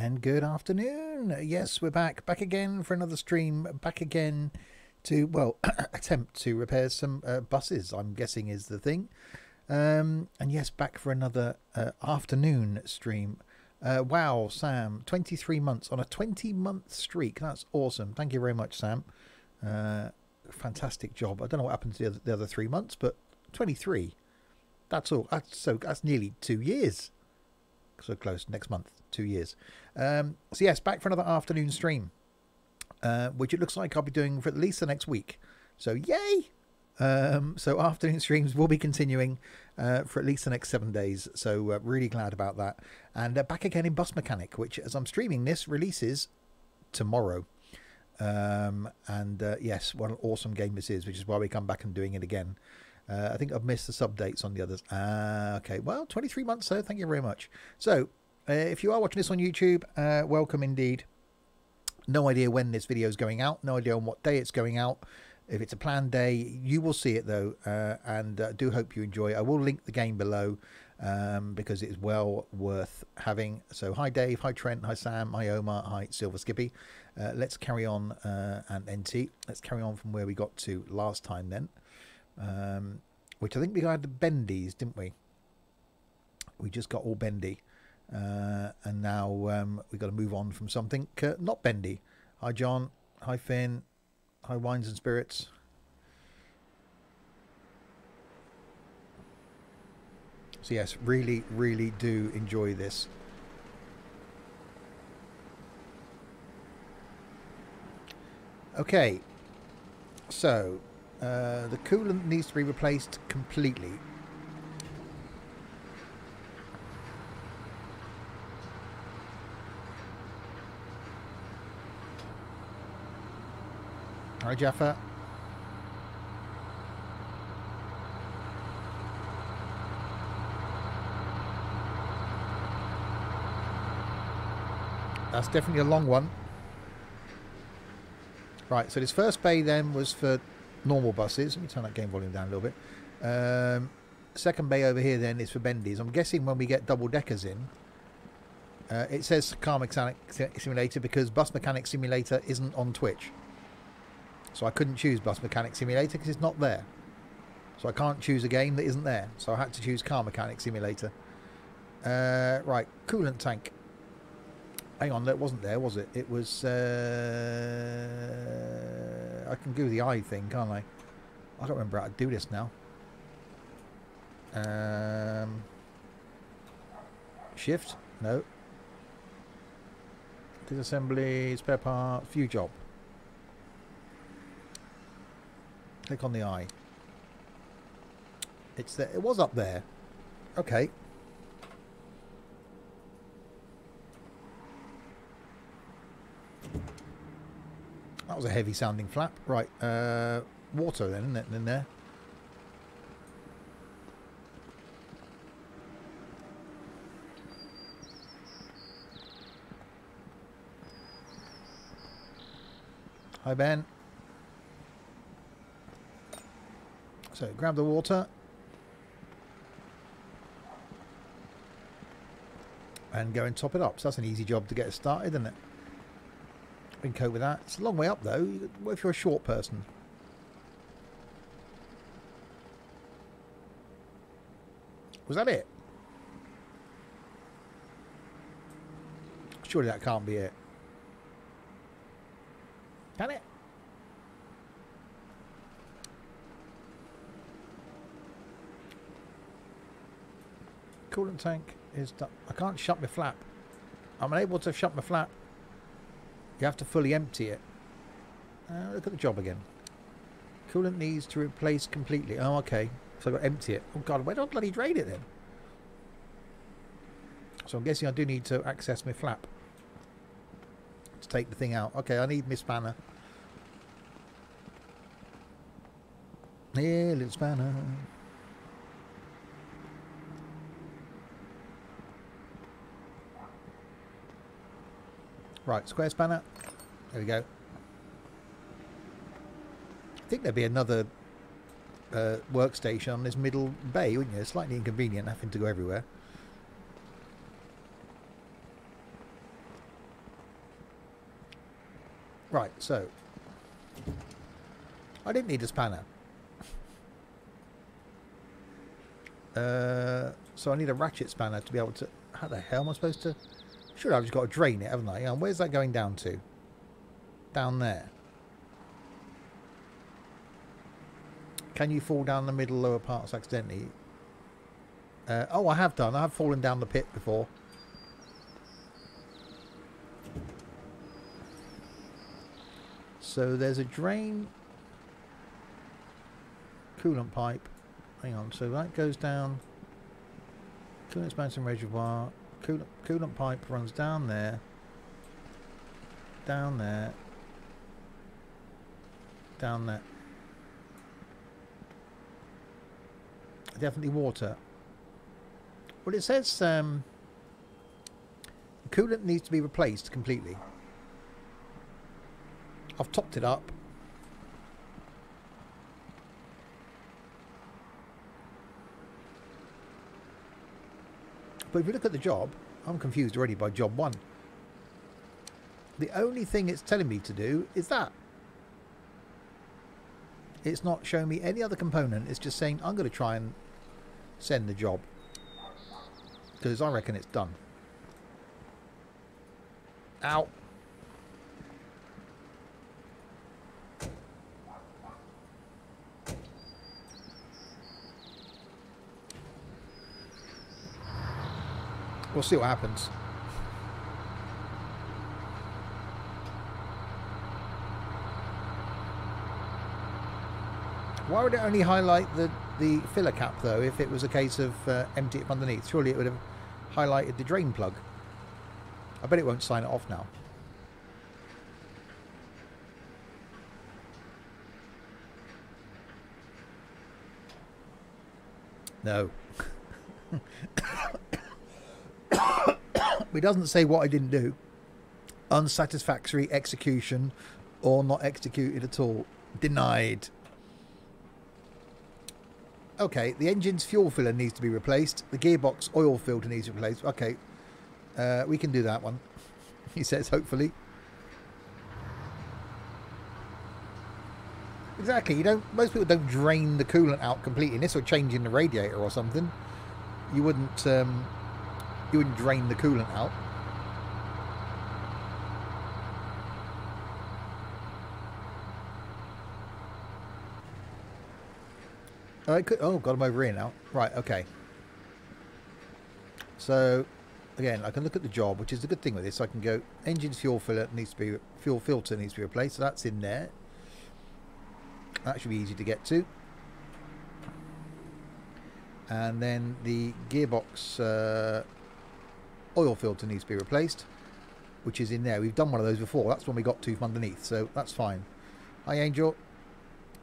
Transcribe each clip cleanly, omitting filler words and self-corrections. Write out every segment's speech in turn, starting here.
and good afternoon. Yes, we're back again for another stream, back again to, well, attempt to repair some buses, I'm guessing is the thing. And yes, back for another afternoon stream. Wow, Sam, 23 months on a 20-month streak. That's awesome. Thank you very much, Sam. Fantastic job. I don't know what happened to the other 3 months, but 23. That's all. That's nearly 2 years. So close. Next month, 2 years. So yes, back for another afternoon stream, which it looks like I'll be doing for at least the next week. So yay! So afternoon streams will be continuing for at least the next 7 days. So really glad about that. And back again in Bus Mechanic, which as I'm streaming this releases tomorrow. Yes, what an awesome game this is, which is why we come back and doing it again. I think I've missed the sub-dates on the others. Okay, well, 23 months, so thank you very much. So, if you are watching this on YouTube, welcome indeed. No idea when this video is going out. No idea on what day it's going out. If it's a planned day, you will see it, though. And do hope you enjoy. I will link the game below because it is well worth having. So, hi, Dave. Hi, Trent. Hi, Sam. Hi, Omar. Hi, Silver Skippy. Let's carry on, and NT. Let's carry on from where we got to last time then. Which I think we had the bendies, didn't we? We just got all bendy, and now we've got to move on from something not bendy. Hi John, hi Finn, hi Wines and Spirits. So yes, really do enjoy this. Okay, so the coolant needs to be replaced completely. Hi, Jaffa. That's definitely a long one. Right, so this first bay then was for normal buses. Let me turn that game volume down a little bit. Second bay over here then is for bendies. I'm guessing when we get double deckers in, it says Car Mechanic Simulator because Bus Mechanic Simulator isn't on Twitch. So I couldn't choose Bus Mechanic Simulator because it's not there. So I can't choose a game that isn't there. So I had to choose Car Mechanic Simulator. Right, coolant tank. Hang on, that wasn't there, was it? It was... I can do the eye thing, can't I? I don't remember how to do this now. Shift? No. Disassembly, spare part, view job. Click on the eye. It's there. It was up there. Okay. That was a heavy sounding flap. Right, water then, isn't it, in there? Hi, Ben. So, grab the water. And go and top it up. So that's an easy job to get us started, isn't it? We can cope with that. It's a long way up though. What if you're a short person? Was that it? Surely that can't be it. Can it? Coolant tank is done. I can't shut my flap. I'm unable to shut my flap. You have to fully empty it. Look at the job again. Coolant needs to replace completely. Oh, okay. So I've got to empty it. Oh, God. Where do I bloody drain it then? So I'm guessing I do need to access my flap to take the thing out. Okay, I need my spanner. Yeah, little spanner. Right, square spanner. There we go. I think there'd be another workstation on this middle bay, wouldn't you? It's slightly inconvenient having to go everywhere. Right, so I didn't need a spanner. So I need a ratchet spanner to be able to... How the hell am I supposed to... Sure, I've just got to drain it, haven't I? And where's that going down to? Down there. Can you fall down the middle lower parts accidentally? Oh, I have done. I have fallen down the pit before. So there's a drain, coolant pipe. Hang on. So that goes down. Coolant expansion reservoir. Coolant pipe runs down there. Down there. Down there. Definitely water. Well, it says the coolant needs to be replaced completely. I've topped it up. But if you look at the job, I'm confused already by job 1. The only thing it's telling me to do is that. It's not showing me any other component. It's just saying I'm going to try and send the job. Because I reckon it's done. Ow. We'll see what happens. Why would it only highlight the filler cap though if it was a case of empty it from underneath? Surely it would have highlighted the drain plug. I bet it won't sign it off now. No. It doesn't say what I didn't do. Unsatisfactory execution or not executed at all. Denied. Okay, the engine's fuel filler needs to be replaced. The gearbox oil filter needs to be replaced. Okay, we can do that one. He says, hopefully. Exactly. You don't. Most people don't drain the coolant out completely. Unless you're changing the radiator or something, you wouldn't drain the coolant out. Oh, got them over here now. Right, okay. So, again, I can look at the job, which is the good thing with this. I can go, engine's fuel filter needs to be replaced. So that's in there. That should be easy to get to. And then the gearbox oil filter needs to be replaced, which is in there. We've done one of those before. That's when we got to from underneath, so that's fine. Hi, Angel.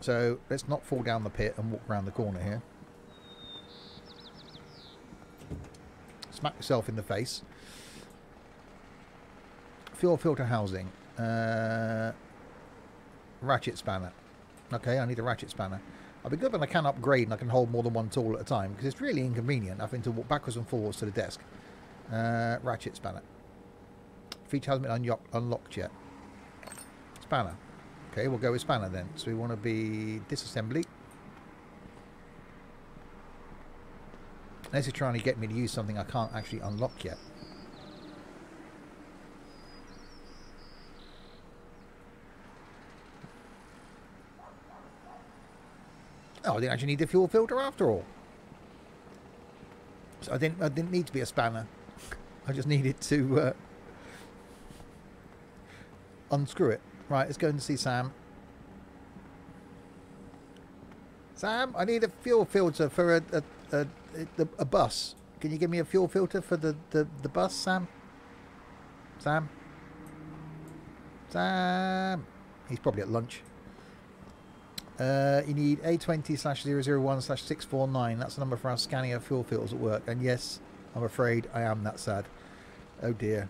So let's not fall down the pit and walk around the corner here. Smack yourself in the face. Fuel filter housing. Ratchet spanner. Okay, I need a ratchet spanner. I'll be good when I can upgrade and I can hold more than one tool at a time, because it's really inconvenient having to walk backwards and forwards to the desk. Ratchet spanner. Feature hasn't been unlocked yet. Spanner. Okay, we'll go with spanner then. So we want to be disassembly. Unless it's trying to get me to use something I can't actually unlock yet. Oh, I didn't actually need the fuel filter after all. So I didn't need to be a spanner. I just needed to unscrew it. Right, let's go and see Sam. Sam, I need a fuel filter for a bus. Can you give me a fuel filter for the bus, Sam? Sam? Sam? He's probably at lunch. You need A20/001/649. That's the number for our Scania fuel filters at work. And yes, I'm afraid I am that sad. Oh dear.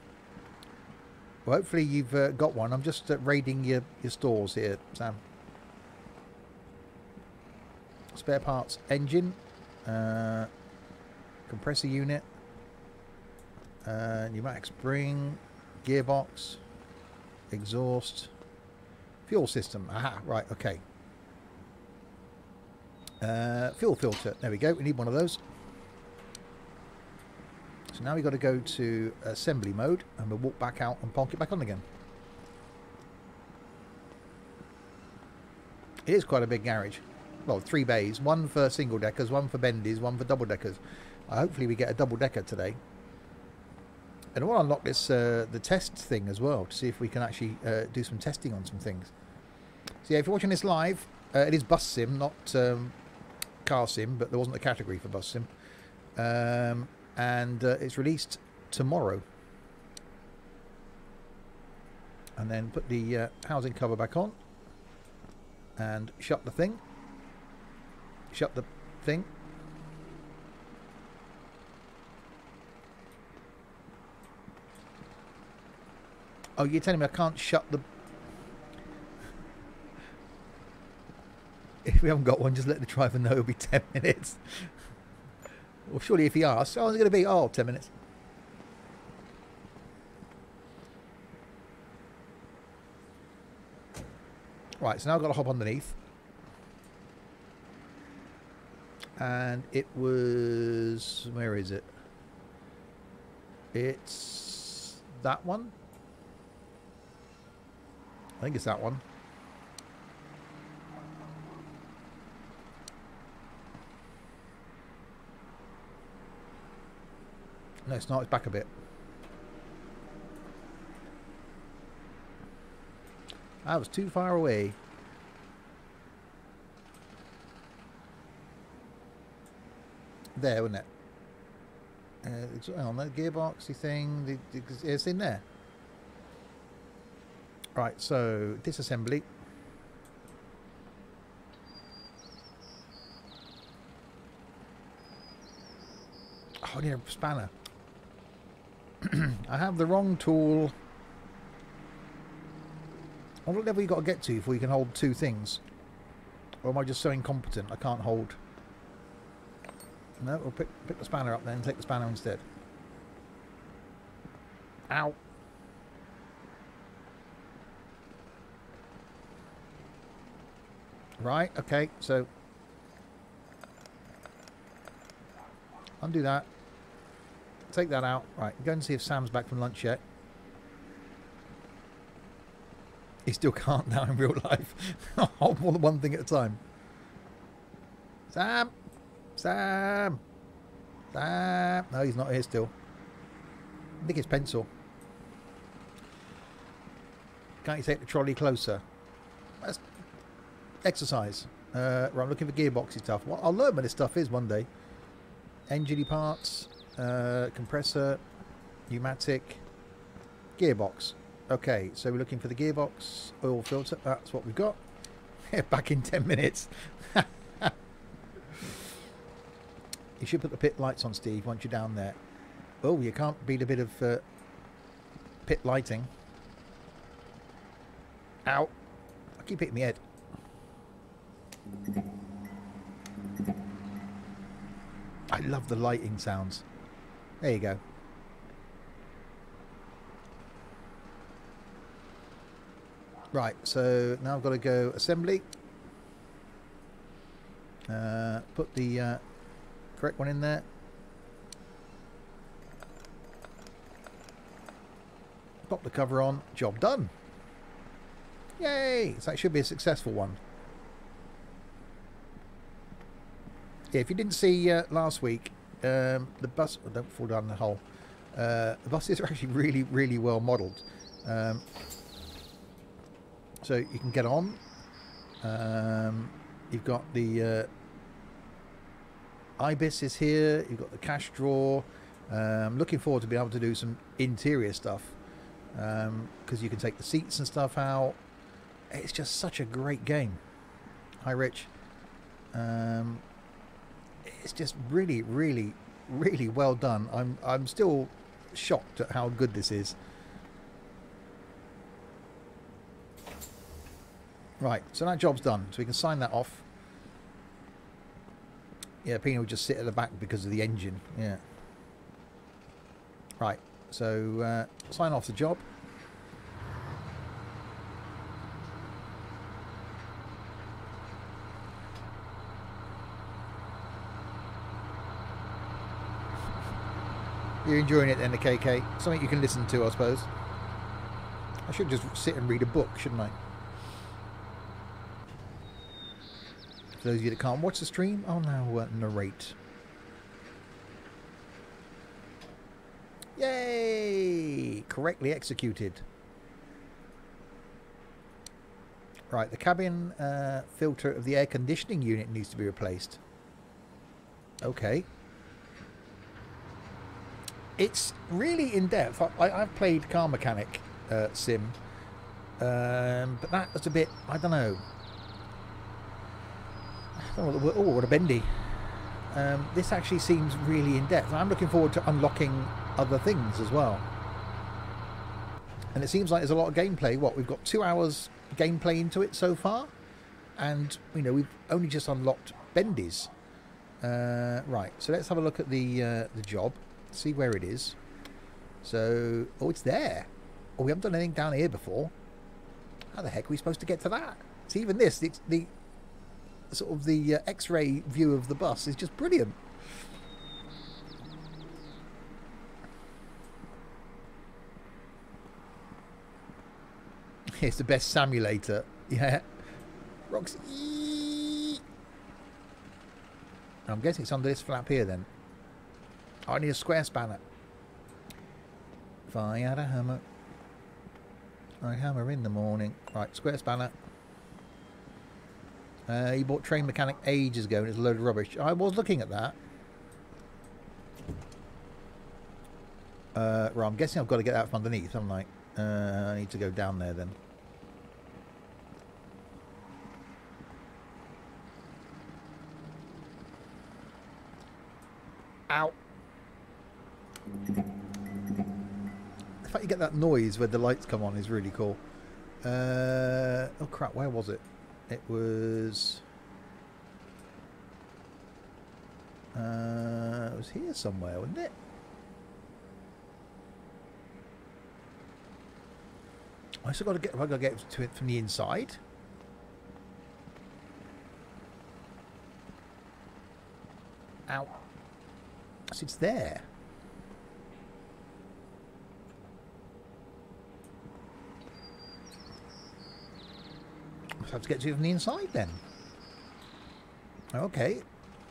Well, hopefully you've got one. I'm just raiding your stores here, Sam. Spare parts, engine, compressor unit, pneumatic spring, gearbox, exhaust, Fuel system. Aha, right, okay. Fuel filter. There we go. We need one of those. So now we've got to go to assembly mode and we'll walk back out and plonk it back on again. It is quite a big garage. Well, 3 bays. One for single deckers, one for bendies, one for double deckers. Hopefully we get a double decker today. And I want to unlock this the test thing as well to see if we can actually do some testing on some things. So yeah, if you're watching this live, it is bus sim, not car sim, but there wasn't a category for bus sim. And it's released tomorrow. And then put the housing cover back on. And shut the thing. Shut the thing. Oh, you're telling me I can't shut the... If we haven't got one, just let the driver know it'll be 10 minutes. Well, surely if he asks, how long is it going to be? Oh, 10 minutes. Right, so now I've got to hop underneath. And it was... Where is it? It's that one. I think it's that one. No, it's not. It's back a bit. I was too far away. There, wasn't it? It's on that gearboxy thing. It's in there. Right, so disassembly. Oh, I need a spanner. I have the wrong tool. What level you got to get to before you can hold 2 things? Or am I just so incompetent I can't hold? No, we'll pick the spanner up then and take the spanner instead. Ow. Right, okay, so undo that. Take that out. Right, go and see if Sam's back from lunch yet. He still can't now in real life. Hold more than one thing at a time. Sam! Sam! Sam! No, he's not here still. I think it's pencil. Can't you take the trolley closer? That's exercise. Right, I'm looking for gearboxy stuff. Well, I'll learn what this stuff is one day. Engine parts, compressor, pneumatic, gearbox. Okay, so we're looking for the gearbox, oil filter. That's what we've got. Back in 10 minutes. You should put the pit lights on, Steve, once you're down there. Oh, you can't beat a bit of pit lighting. Ow. I keep hitting my head. I love the lighting sounds. There you go. Right, so now I've got to go assembly. Put the correct one in there. Pop the cover on. Job done. Yay! So that should be a successful one. Yeah, if you didn't see last week, the bus... Oh, don't fall down the hole. The buses are actually really, really well modelled. So you can get on. You've got the Ibis is here. You've got the cash drawer. Looking forward to being able to do some interior stuff, because you can take the seats and stuff out. It's just such a great game. Hi, Rich. It's just really, really, really well done. I'm still shocked at how good this is. Right, so that job's done. So we can sign that off. Yeah, Pina will just sit at the back because of the engine. Yeah. Right, so sign off the job. You're enjoying it then, the KK. Something you can listen to, I suppose. I should just sit and read a book, shouldn't I? For those of you that can't watch the stream, I'll now narrate. Yay! Correctly executed. Right, the cabin filter of the air conditioning unit needs to be replaced. Okay. It's really in depth. I've played Car Mechanic Sim, but that was a bit, I don't know. Oh, what a bendy. This actually seems really in depth. I'm looking forward to unlocking other things as well. And it seems like there's a lot of gameplay. What, we've got 2 hours gameplay into it so far, and you know we've only just unlocked bendies. Right, so let's have a look at the job, see where it is. So, oh, it's there. Oh, we haven't done anything down here before. How the heck are we supposed to get to that? See, even this, it's the sort of the X-ray view of the bus is just brilliant. It's the best simulator. Yeah. Rocks. I'm guessing it's under this flap here then. Oh, I need a square spanner. If I had a hammer, I'd hammer in the morning. Right, square spanner. You bought Train Mechanic ages ago and it's a load of rubbish. I was looking at that. Right, I'm guessing I've got to get that from underneath, haven't I? I need to go down there then. Ow. The fact you get that noise where the lights come on is really cool. Oh crap, where was it? It was here somewhere, wasn't it? I still got to get. Have I got to get to it from the inside? Ow! So it's there. I have to get to it from the inside then. Okay,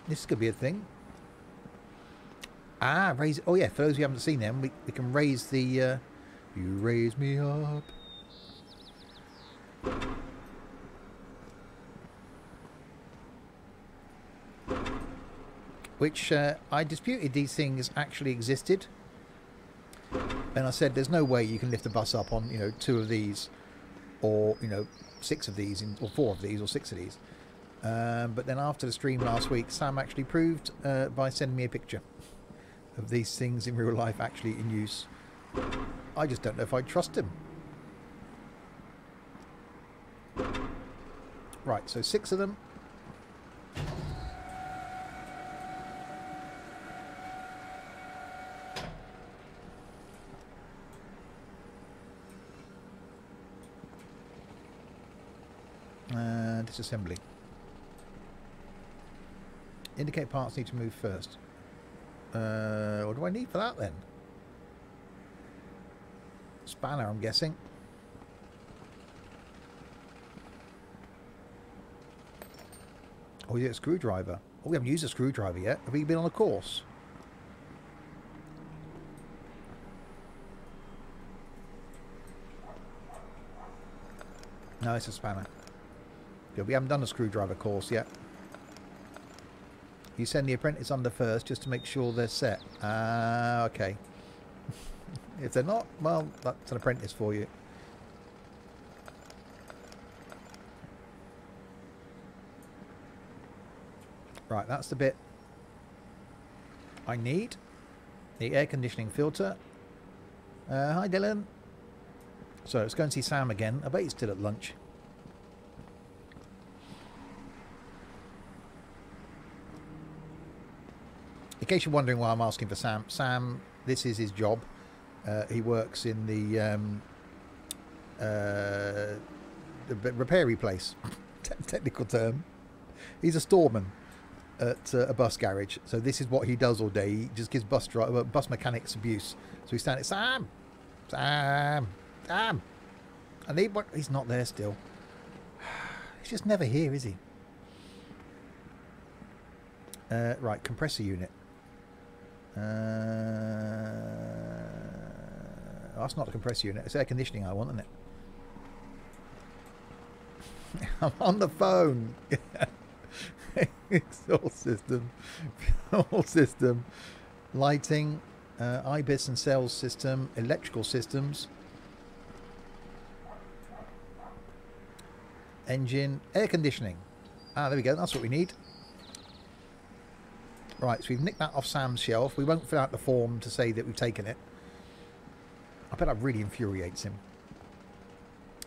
this could be a thing. Ah, raise. Oh yeah, for those who haven't seen them, we can raise the. You raise me up. Which I disputed these things actually existed, and I said there's no way you can lift a bus up on 2 of these, or 6 of these, or 4 of these, or 6 of these. But then after the stream last week, Sam actually proved by sending me a picture of these things in real life actually in use. I just don't know if I trust him. Right, so 6 of them. Disassembly. Indicate parts need to move first. What do I need for that then? Spanner, I'm guessing. Oh, yeah, a screwdriver. Oh, we haven't used a screwdriver yet. Have we been on a course? No, it's a spanner. Good, we haven't done a screwdriver course yet. You send the apprentice under first just to make sure they're set. Ah, okay. If they're not, well, that's an apprentice for you. Right, that's the bit I need. The air conditioning filter. Hi, Dylan. So let's go and see Sam again. I bet he's still at lunch. In case you're wondering why I'm asking for Sam, Sam, this is his job. He works in the repair place. Technical term. He's a storeman. at a bus garage. So this is what he does all day. He just gives bus mechanics abuse. So he's standing, Sam, Sam, Sam. I need one. He's not there still. He's just never here, is he? Right, compressor unit. That's not a compressor unit. It's air conditioning I want, isn't it? I'm on the phone. Exhaust system, fuel system, lighting, IBIS and sales system, electrical systems, engine, air conditioning. Ah, there we go. That's what we need. Right, so we've nicked that off Sam's shelf. We won't fill out the form to say that we've taken it. I bet that really infuriates him.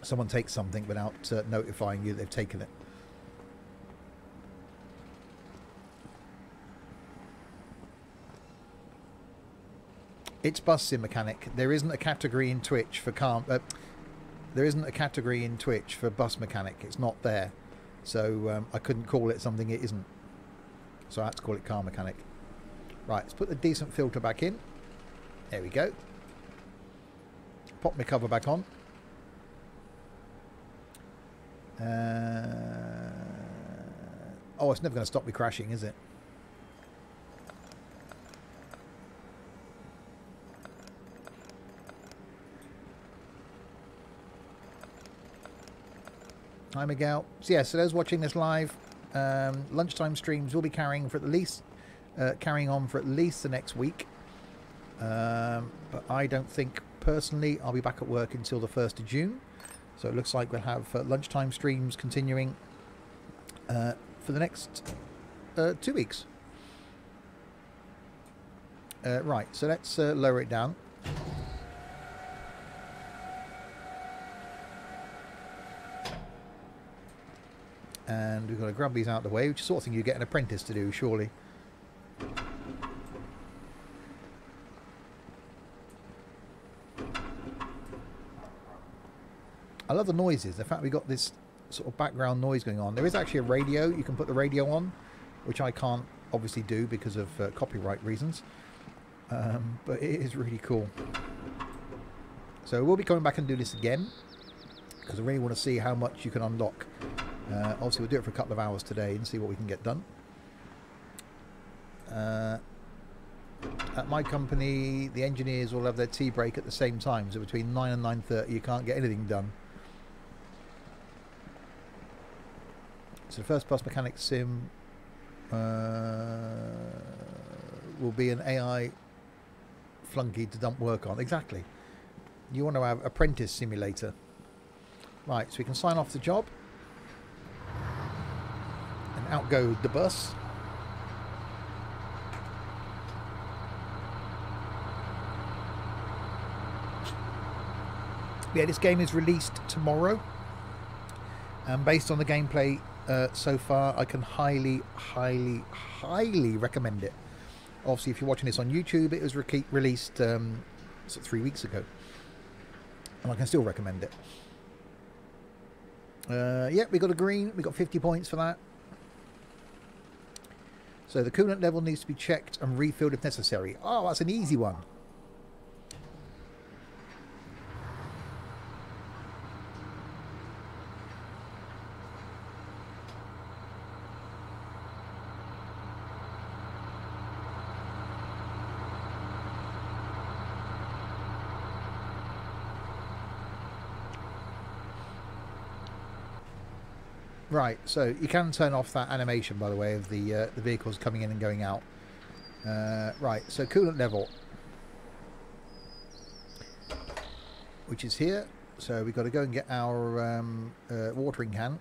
Someone takes something without notifying you they've taken it. It's bus sim mechanic. There isn't a category in Twitch for there isn't a category in Twitch for bus mechanic. It's not there, so I couldn't call it something it isn't. So I had to call it car mechanic. Right, let's put the decent filter back in. There we go. Pop my cover back on. Oh, it's never going to stop me crashing, is it? Hi, Miguel. So yeah, so those watching this live, lunchtime streams will be carrying on for at least the next week. But I don't think personally I'll be back at work until the 1st of June. So it looks like we'll have lunchtime streams continuing for the next 2 weeks. Right, so let's lower it down. And we've got to grab these out of the way, which is the sort of thing you get an apprentice to do, surely. I love the noises. The fact we got this sort of background noise going on. There is actually a radio. You can put the radio on, which I can't obviously do because of copyright reasons. But it is really cool. So we'll be coming back and do this again because I really want to see how much you can unlock. Obviously we'll do it for a couple of hours today and see what we can get done. At my company, the engineers all have their tea break at the same time, so between 9 and 9:30 you can't get anything done. So the first bus mechanic sim will be an AI flunky to dump work on. Exactly. You want to have apprentice simulator. Right, so we can sign off the job. And out goes the bus. Yeah, this game is released tomorrow. And based on the gameplay so far, I can highly, highly, highly recommend it. Obviously, if you're watching this on YouTube, it was released 3 weeks ago. And I can still recommend it. Yeah, we got a green. We got 50 points for that. So the coolant level needs to be checked and refilled if necessary. Oh, that's an easy one. Right, so you can turn off that animation, by the way, of the vehicles coming in and going out. Right, so coolant level, which is here. So we've got to go and get our watering can.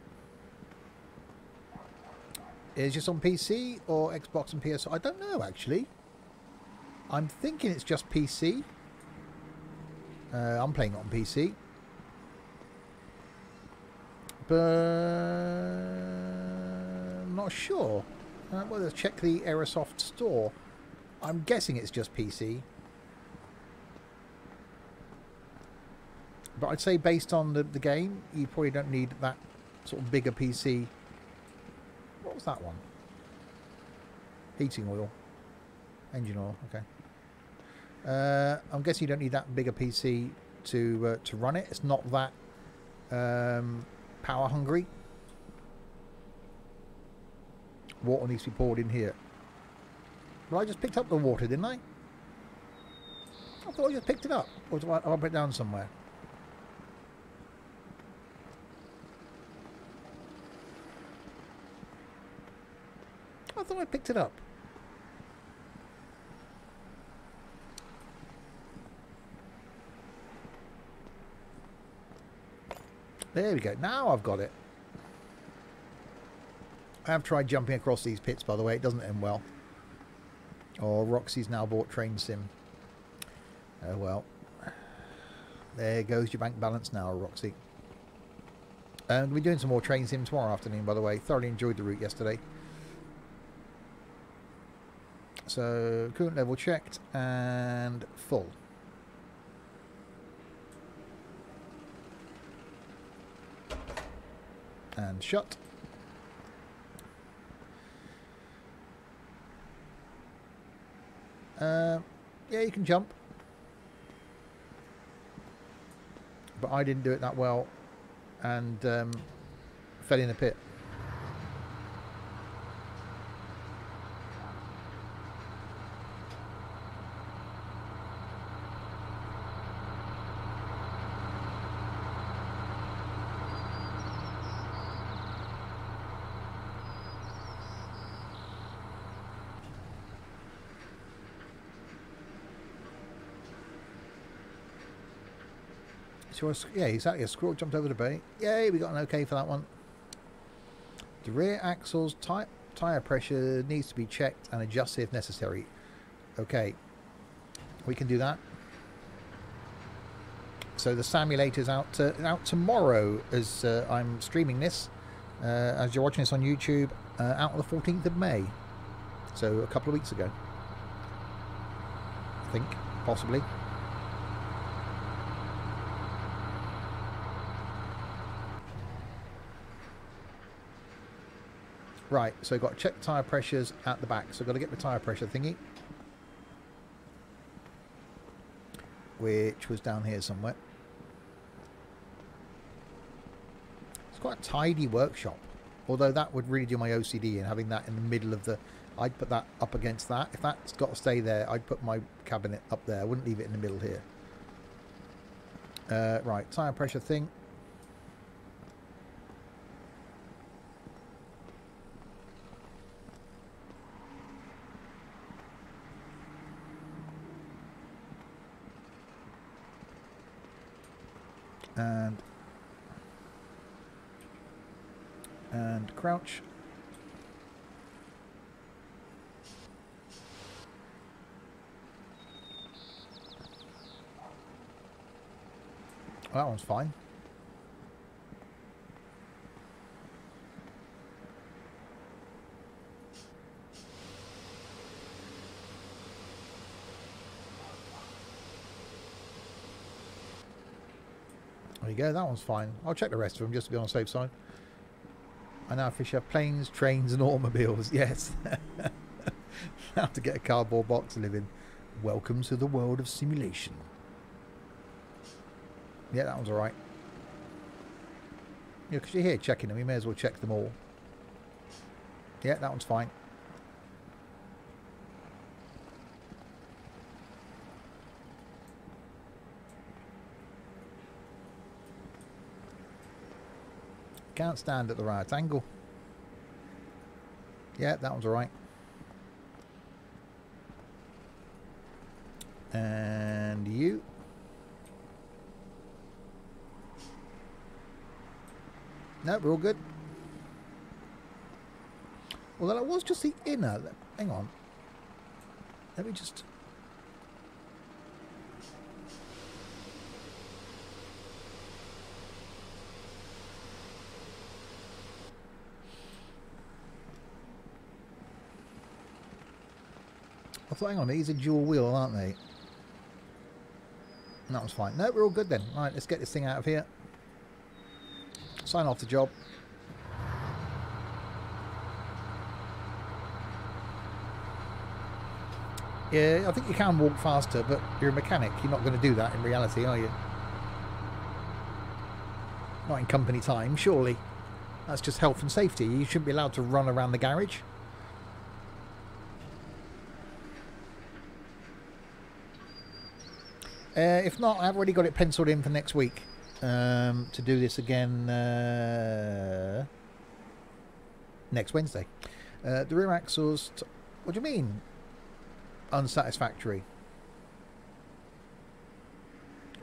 Is this on PC or Xbox and PS? I don't know, actually. I'm thinking it's just PC. I'm playing it on PC. But I'm not sure. Well, let's check the Aerosoft store. I'm guessing it's just PC. But I'd say based on the game, you probably don't need that sort of bigger PC. What was that one? Heating oil. Engine oil, okay. I'm guessing you don't need that big a PC to run it. It's not that power hungry. Water needs to be poured in here. Well, I just picked up the water, didn't I? I thought I just picked it up. Or do I put it down somewhere? I thought I picked it up. There we go. Now I've got it. I have tried jumping across these pits, by the way. It doesn't end well. Oh, Roxy's now bought Train Sim. Oh, well. There goes your bank balance now, Roxy. We'll be doing some more Train Sim tomorrow afternoon, by the way. Thoroughly enjoyed the route yesterday. So, current level checked and full. And shut. Yeah, you can jump. But I didn't do it that well and fell in a pit. So yeah, exactly. A squirrel jumped over the bay. Yay, we got an okay for that one. The rear axle's tyre pressure needs to be checked and adjusted if necessary. Okay, we can do that. So the simulator's out tomorrow as I'm streaming this. As you're watching this on YouTube, out on the 14th of May. So a couple of weeks ago. I think, possibly. Right, so I've got to check tyre pressures at the back. So I've got to get the tyre pressure thingy. Which was down here somewhere. It's quite a tidy workshop. Although that would really do my OCD in having that in the middle of the... I'd put that up against that. If that's got to stay there, I'd put my cabinet up there. I wouldn't leave it in the middle here. Right, tyre pressure thing. And crouch. Well, that one's fine. There you go, that one's fine. I'll check the rest of them just to be on the safe side. I now fish have planes, trains and automobiles. Yes. How to get a cardboard box to live in. Welcome to the world of simulation. Yeah, that one's alright. Yeah, because you're here checking them, you may as well check them all. Yeah, that one's fine. Can't stand at the right angle. Yeah, that one's alright. And you. No, we're all good. Well, that was just the inner. Hang on. Let me just... I thought, hang on, these are dual wheel, aren't they? That was fine. No, we're all good then. Right, let's get this thing out of here. Sign off the job. Yeah, I think you can walk faster, but you're a mechanic. You're not going to do that in reality, are you? Not in company time, surely. That's just health and safety. You shouldn't be allowed to run around the garage. If not, I've already got it penciled in for next week to do this again next Wednesday. The rear axles... What do you mean? Unsatisfactory.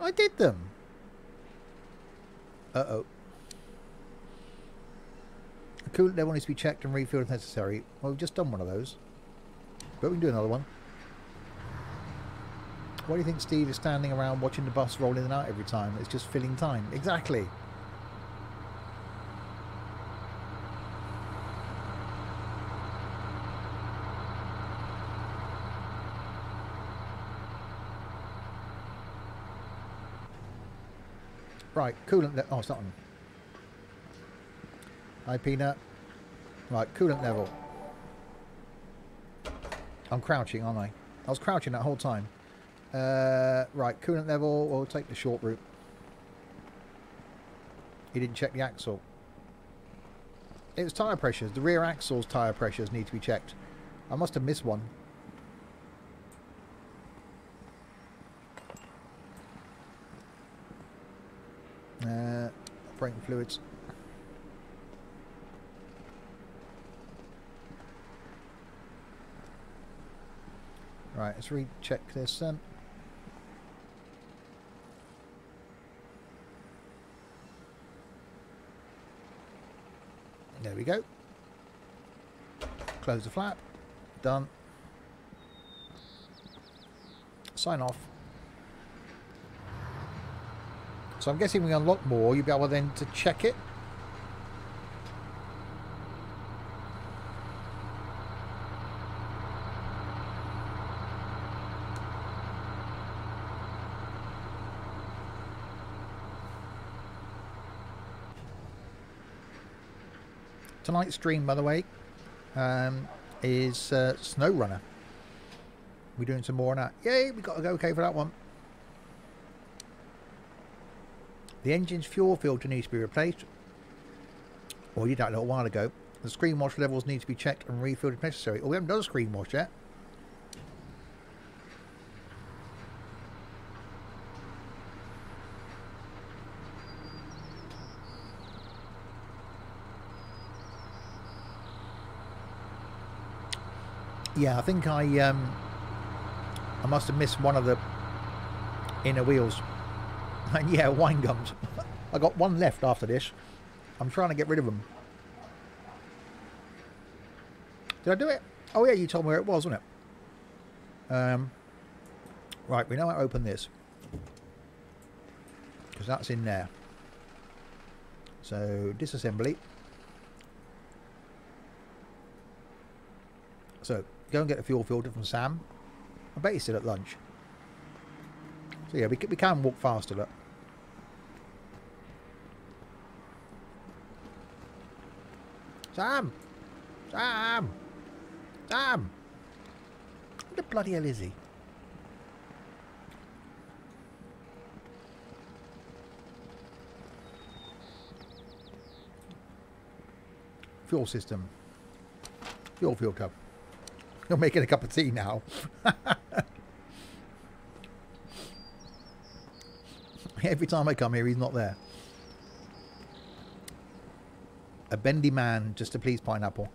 I did them. Uh-oh. The coolant level needs to be checked and refilled if necessary. Well, we've just done one of those. But we can do another one. Why do you think Steve is standing around watching the bus roll in and out every time? It's just filling time. Exactly. Right, coolant level. Oh, it's not on. Hi, Peanut. Right, coolant level. I'm crouching, aren't I? I was crouching that whole time. Right, coolant level. We'll take the short route. He didn't check the axle. It was tyre pressures. The rear axle's tyre pressures need to be checked. I must have missed one. Operating fluids. Right, let's recheck this then. There we go. Close the flap. Done. Sign off. So I'm guessing we unlock more, you'll be able then to check it. Tonight's stream, by the way, is Snow Runner. We're doing some more on that. Yay, we got to go okay for that one. The engine's fuel filter needs to be replaced. Well, you did that a little while ago. The screen wash levels need to be checked and refilled if necessary. Oh, we haven't done a screen wash yet. Yeah, I think I must have missed one of the inner wheels. And yeah, wine gums. I got one left after this. I'm trying to get rid of them. Did I do it? Oh yeah, you told me where it was, wasn't it? Right, we know how to open this. Because that's in there. So, disassembly. So, go and get a fuel filter from Sam. I bet he's still at lunch. So yeah, we can walk faster, look. Sam! Sam! Sam! What the bloody hell is he? Fuel system. Fuel filter. You're making a cup of tea now. Every time I come here, he's not there. A bendy man just to please pineapple.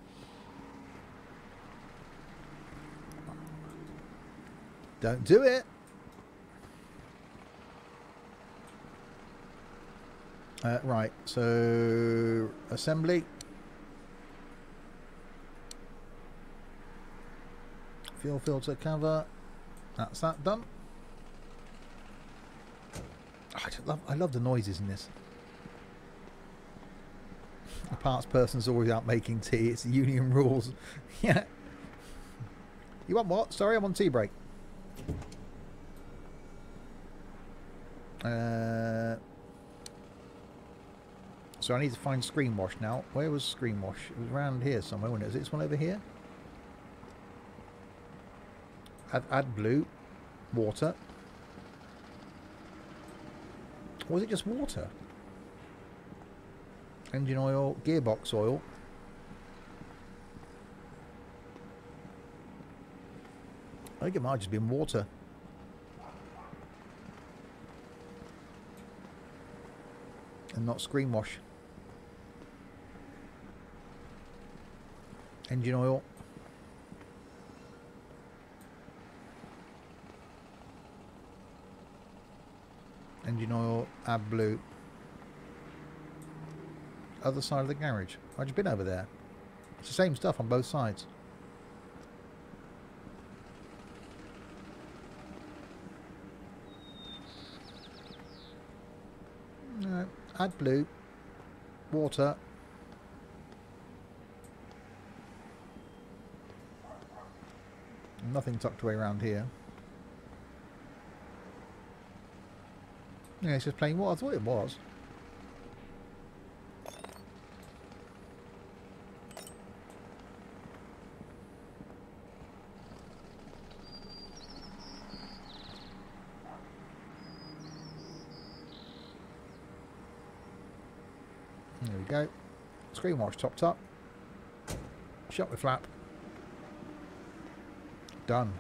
Don't do it. Right, so assembly. Fuel filter cover. That's that done. I love the noises in this. The parts person's always out making tea. It's union rules. Yeah. You want what? Sorry, I'm on tea break. So I need to find screen wash now. Where was screen wash? It was around here somewhere, wasn't it? Is this one over here? Add blue. Water. Or was it just water? Engine oil. Gearbox oil. I think it might have just been water. And not screen wash. Engine oil. Engine oil, add blue. Other side of the garage. I've just been over there. It's the same stuff on both sides. Add blue. Water. Nothing tucked away around here. Yeah, it's just plain water. I thought it was. There we go. Screen wash topped up. Shut the flap. Done.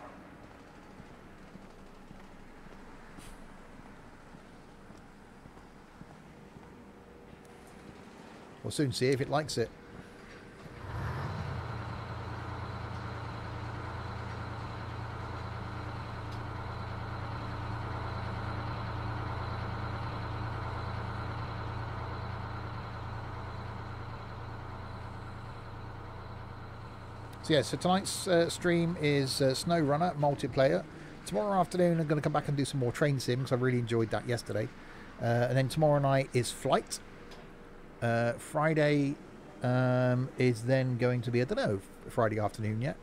We'll soon see if it likes it. So yeah, so tonight's stream is SnowRunner multiplayer. Tomorrow afternoon I'm going to come back and do some more train sim because I really enjoyed that yesterday. And then tomorrow night is Flight. Friday is then going to be, I don't know, Friday afternoon yet.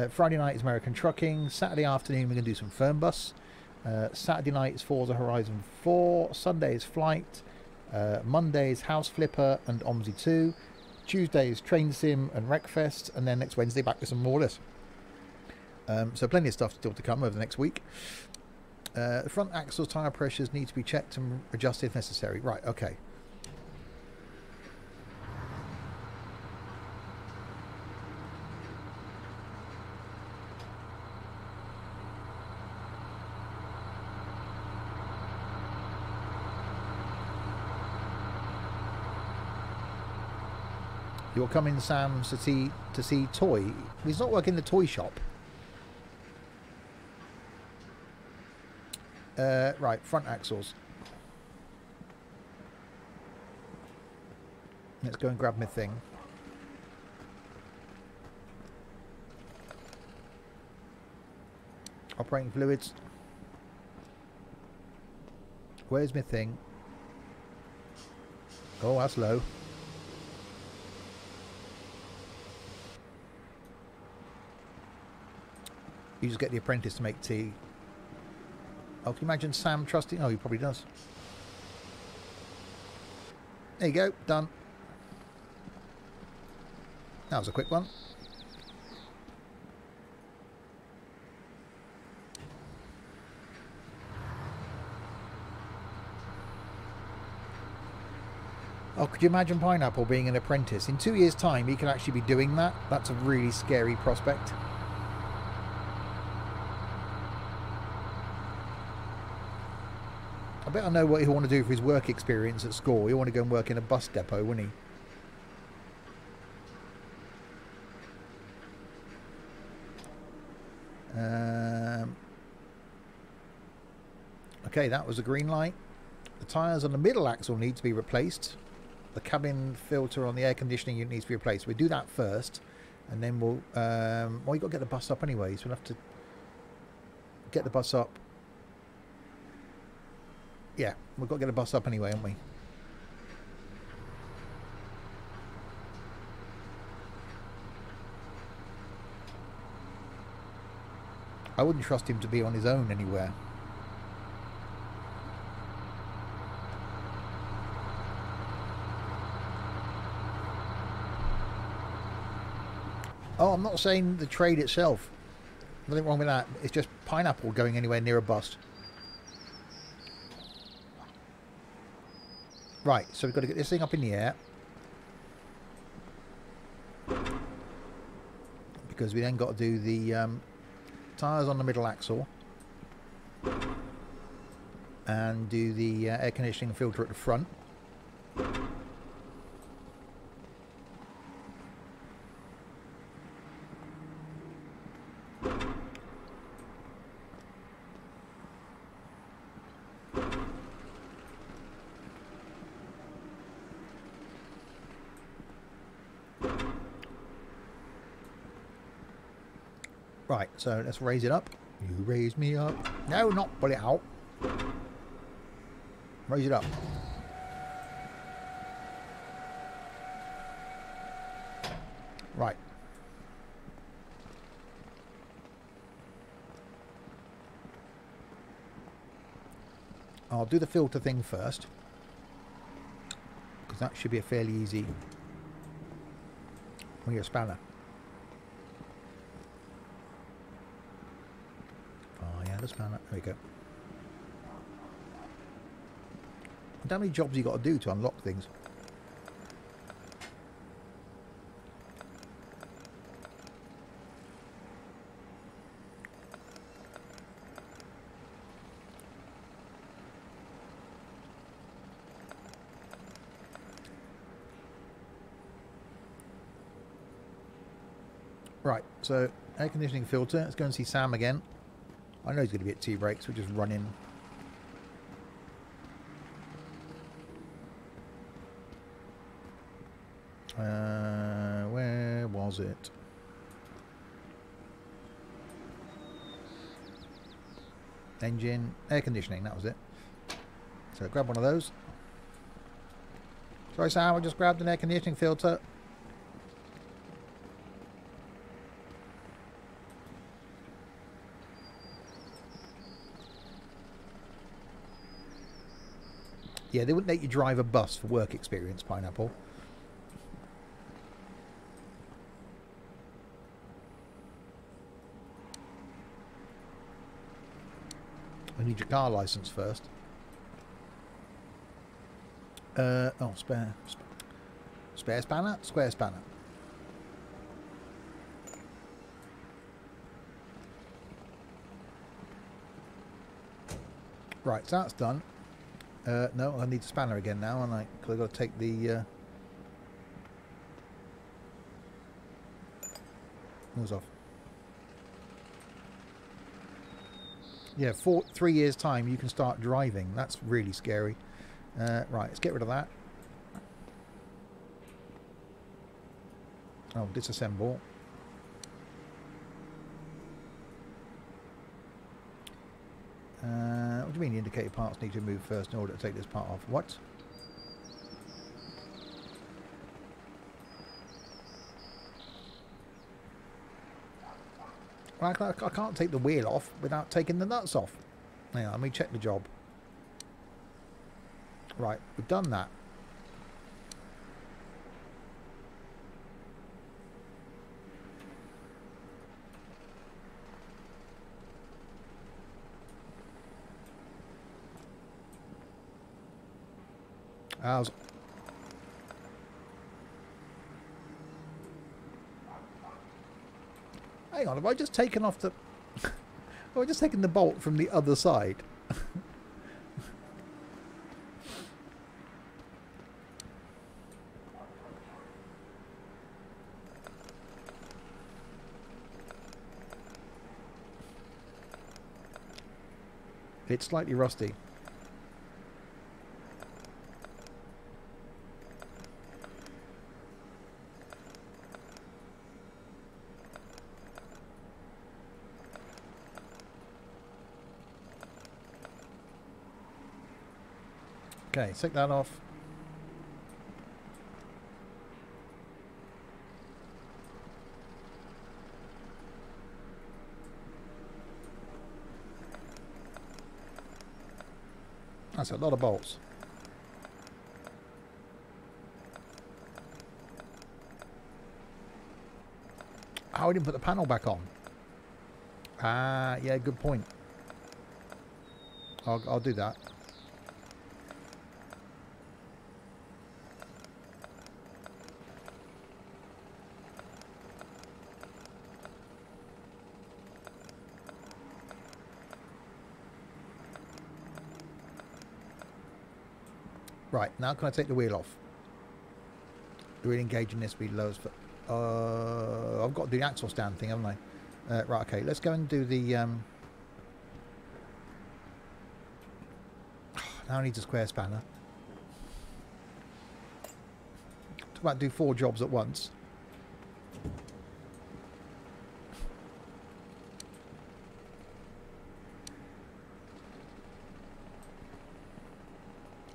Friday night is American Trucking. Saturday afternoon we're going to do some Fernbus. Saturday night is Forza Horizon 4. Sunday is Flight. Monday is House Flipper and OMSI 2. Tuesday is Train Sim and Wreckfest, and then next Wednesday back to some more of this. So plenty of stuff still to come over the next week. The front axle tyre pressures need to be checked and adjusted if necessary. Right, okay. You're coming, Sam, to see Toy. He's not working in the toy shop. Right, front axles. Let's go and grab my thing. Operating fluids. Where's my thing? Oh, that's low. You just get the apprentice to make tea. Oh, can you imagine Sam trusting? Oh, he probably does. There you go, done. That was a quick one. Oh, could you imagine Pineapple being an apprentice? In 2 years' time, he could actually be doing that. That's a really scary prospect. I bet I know what he'll want to do for his work experience at school. He'll want to go and work in a bus depot, wouldn't he? Okay, that was a green light. The tyres on the middle axle need to be replaced. The cabin filter on the air conditioning unit needs to be replaced. We'll do that first, and then we'll... well, you've got to get the bus up anyway, so we'll have to get the bus up. Yeah, we've got to get the bus up anyway, haven't we? I wouldn't trust him to be on his own anywhere. Oh, I'm not saying the trade itself Nothing wrong with that. It's just pineapple going anywhere near a bust. Right, so we've got to get this thing up in the air. Because we then got to do the tyres on the middle axle. And do the air conditioning filter at the front. Right, so let's raise it up. You raise me up. No, not pull it out. Raise it up. Right. I'll do the filter thing first, because that should be a fairly easy with your spanner. Oh yeah, the spanner. There we go. How many jobs you got to do to unlock things? Right, so air conditioning filter. Let's go and see Sam again. I know he's going to be at tea breaks. We'll just run in. Where was it? Engine, air conditioning, that was it. So grab one of those. Sorry Sam, I just grabbed an air conditioning filter. Yeah, they wouldn't let you drive a bus for work experience, Pineapple. I need your car license first. Oh, spare spanner? Square spanner. Right, so that's done. No, I need the spanner again now, and because I've got to take the wheels off. Yeah, 3 years' time you can start driving. That's really scary. Right, let's get rid of that. Oh, disassemble. What do you mean the indicator parts need to move first in order to take this part off? What? Well, I can't take the wheel off without taking the nuts off. Hang on, let me check the job. Right, we've done that. How's... Hang on, have I just taken off the... have I just taken the bolt from the other side? It's slightly rusty. Okay, take that off. That's a lot of bolts. Oh, I didn't put the panel back on. Ah, yeah, good point. I'll do that. Right, now can I take the wheel off? The wheel engaging this speed lowers for... I've got to do the axle stand thing, haven't I? Right, okay, let's go and do the... now I need a square spanner. Talk about do 4 jobs at once.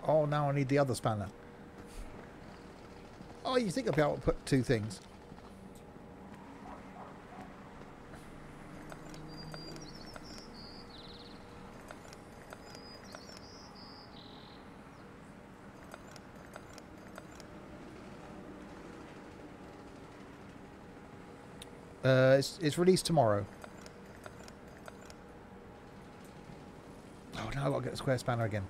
Oh, now I need the other spanner. Oh, you think I'll be able to put 2 things? It's released tomorrow. Oh, now I've got to get the square spanner again.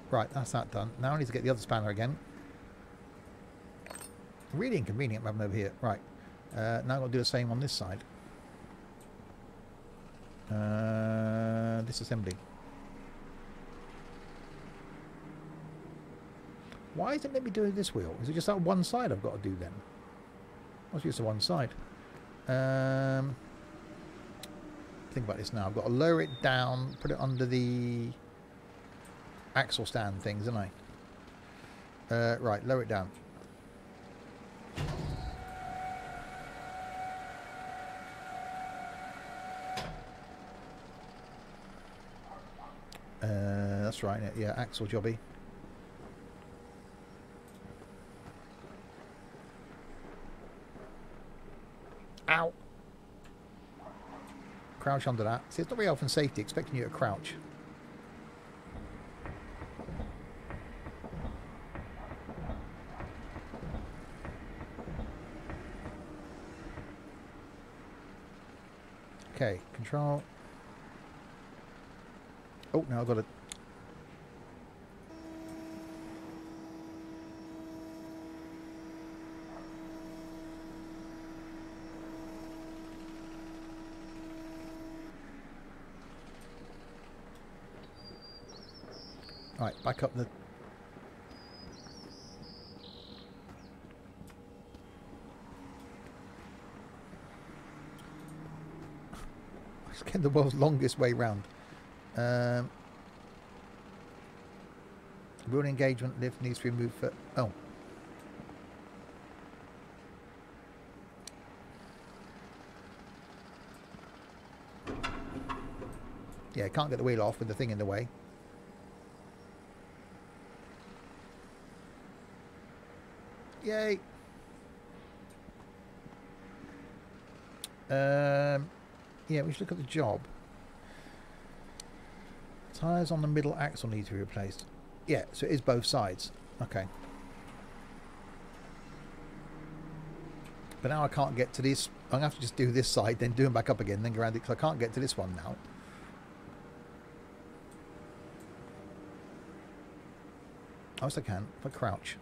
Right, that's that done. Now I need to get the other spanner again. Really inconvenient having over here. Right, now I've got to do the same on this side. Disassembly. Why isn't it let me do this wheel? Is it just that one side I've got to do then? What's just the one side? Think about this now. I've got to lower it down, put it under the axle stand things, haven't I? Right, lower it down. That's right, yeah, axle jobby. Ow! Crouch under that. See, it's not very health and safety, expecting you to crouch. Okay, control. Oh, now I've got to... Right, back up the... It's getting the world's longest way round. Wheel engagement lift needs to be removed for... Oh. Yeah, can't get the wheel off with the thing in the way. Yay! Yeah, we should look at the job. Tyres on the middle axle need to be replaced. Yeah, so it is both sides. Okay. But now I can't get to this. I'm going to have to just do this side, then do them back up again, then go around it, because I can't get to this one now. Oh, yes I can, if I crouch.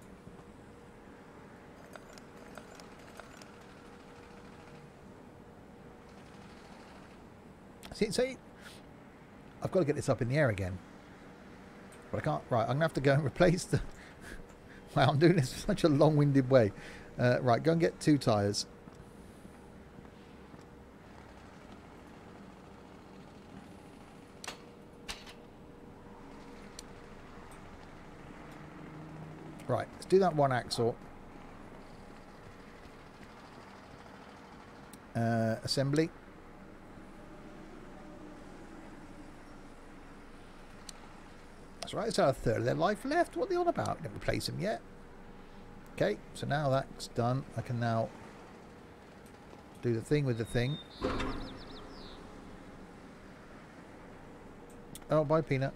See, I've got to get this up in the air again. But I can't. Right, I'm going to have to go and replace the... Wow, I'm doing this in such a long-winded way. Right, go and get 2 tyres. Right, let's do that one axle. Assembly. That's right, it's our third of their life left. What are they on about? Didn't replace them yet. Okay, so now that's done. I can now do the thing with the thing. Oh, bye, Peanut.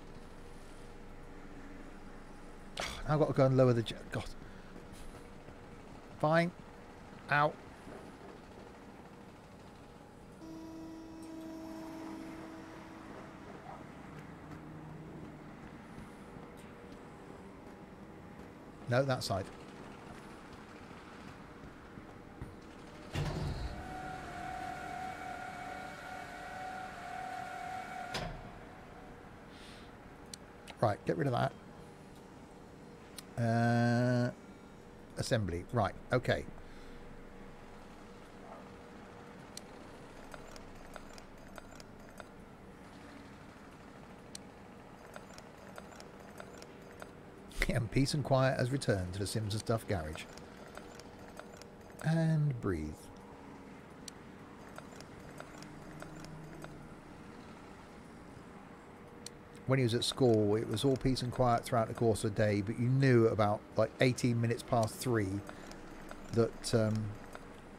Now I've got to go and lower the... God. If Fine. Ow. No, that side. Right, get rid of that. Assembly. Right, okay. And peace and quiet has returned to the Sims and Stuff garage. And breathe. When he was at school, it was all peace and quiet throughout the course of the day, but you knew about like 18 minutes past 3 that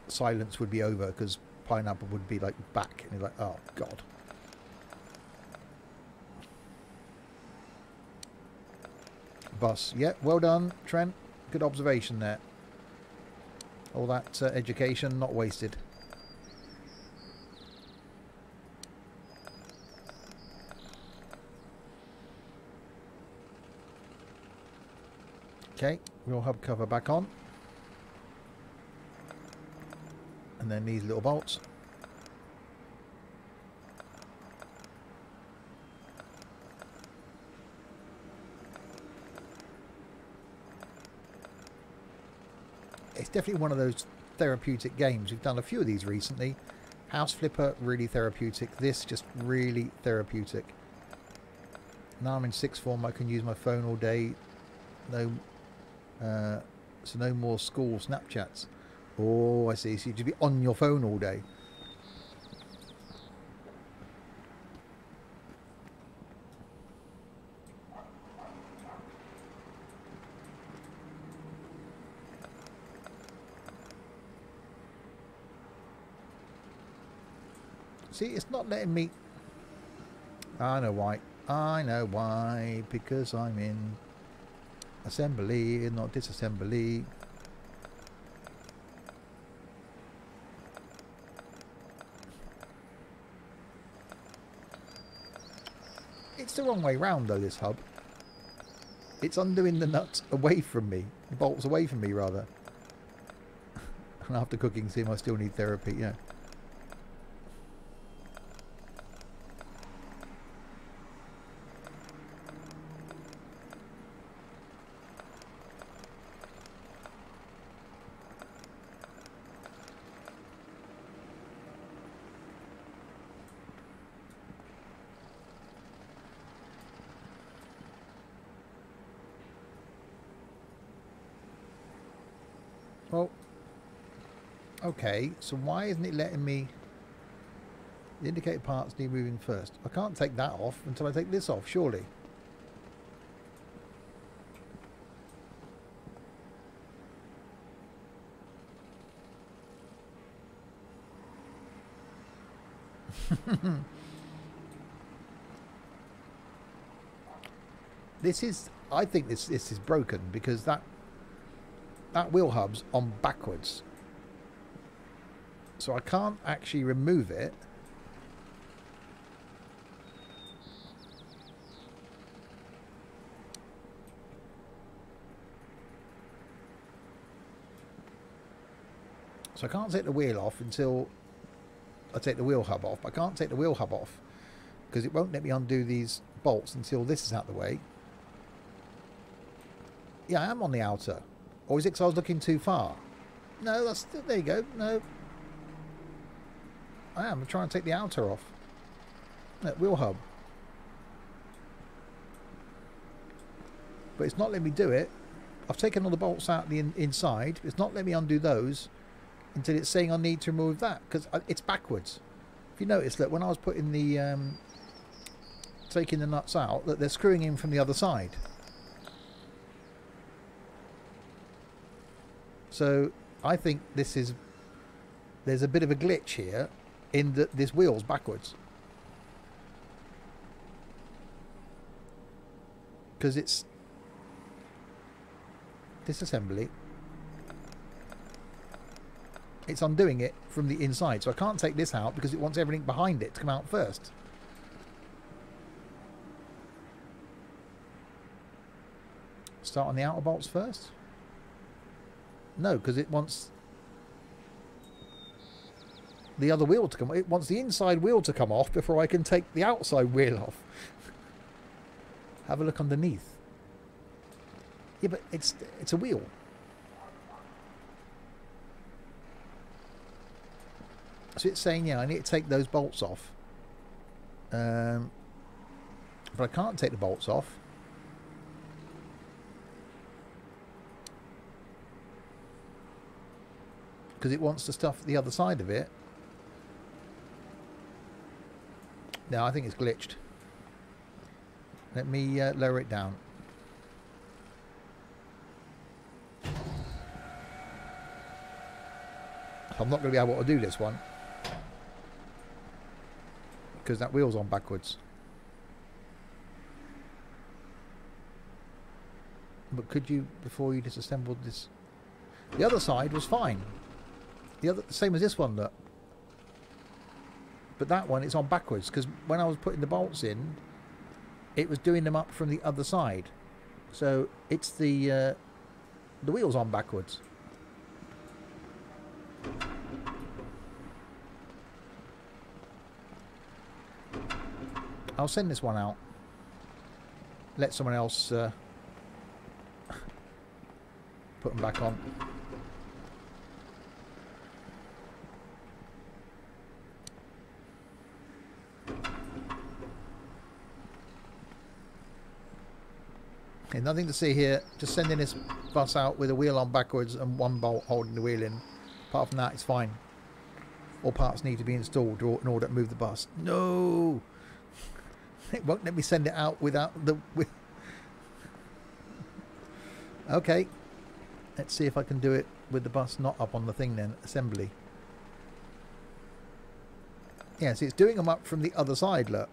silence would be over because Pineapple would be like back, and you're like, oh god. Bus. Yep, well done, Trent. Good observation there. All that education not wasted. Okay, wheel hub cover back on. And then these little bolts. It's definitely one of those therapeutic games. We've done a few of these recently. House Flipper, really therapeutic. This, just really therapeutic. Now I'm in sixth form, I can use my phone all day. No, so no more school Snapchats. Oh, I see. So you just be on your phone all day. See, it's not letting me... I know why. I know why. Because I'm in assembly and not disassembly. It's the wrong way round though, this hub. It's undoing the nuts away from me. The bolts away from me, rather. And after cooking sim, I still need therapy, yeah. Well, okay, so why isn't it letting me... The indicated parts need moving first. I can't take that off until I take this off, surely. This is... I think this is broken because that wheel hub's on backwards, so I can't actually remove it. So I can't take the wheel off until I take the wheel hub off. I can't take the wheel hub off because it won't let me undo these bolts until this is out of the way. Yeah, I am on the outer. Or is it because I was looking too far? No, that's... There you go. No. I am. I'm trying to take the outer off. That wheel hub. But it's not letting me do it. I've taken all the bolts out the inside. It's not letting me undo those until it's saying I need to remove that. Because it's backwards. If you notice, look, when I was putting the... taking the nuts out, that they're screwing in from the other side. So I think there's a bit of a glitch here in that this wheel's backwards. Because it's disassembly. it's undoing it from the inside. So I can't take this out because it wants everything behind it to come out first. Start on the outer bolts first? No, because it wants the other wheel to come. It wants the inside wheel to come off before I can take the outside wheel off. Have a look underneath. Yeah, but it's a wheel. So it's saying, yeah, I need to take those bolts off. But I can't take the bolts off. Because it wants to stuff the other side of it. No, I think it's glitched. Let me lower it down. I'm not going to be able to do this one. Because that wheel's on backwards. But could you, before you disassembled this... The other side was fine. The same as this one, look. But that one, it's on backwards. Because when I was putting the bolts in, it was doing them up from the other side. So it's the wheel's on backwards. I'll send this one out. Let someone else put them back on. Okay, nothing to see here. Just sending this bus out with a wheel on backwards and one bolt holding the wheel in. Apart from that, it's fine. All parts need to be installed in order to move the bus. No! It won't let me send it out without the... Okay. Let's see if I can do it with the bus not up on the thing then. Assembly. Yeah, see, it's doing them up from the other side, look.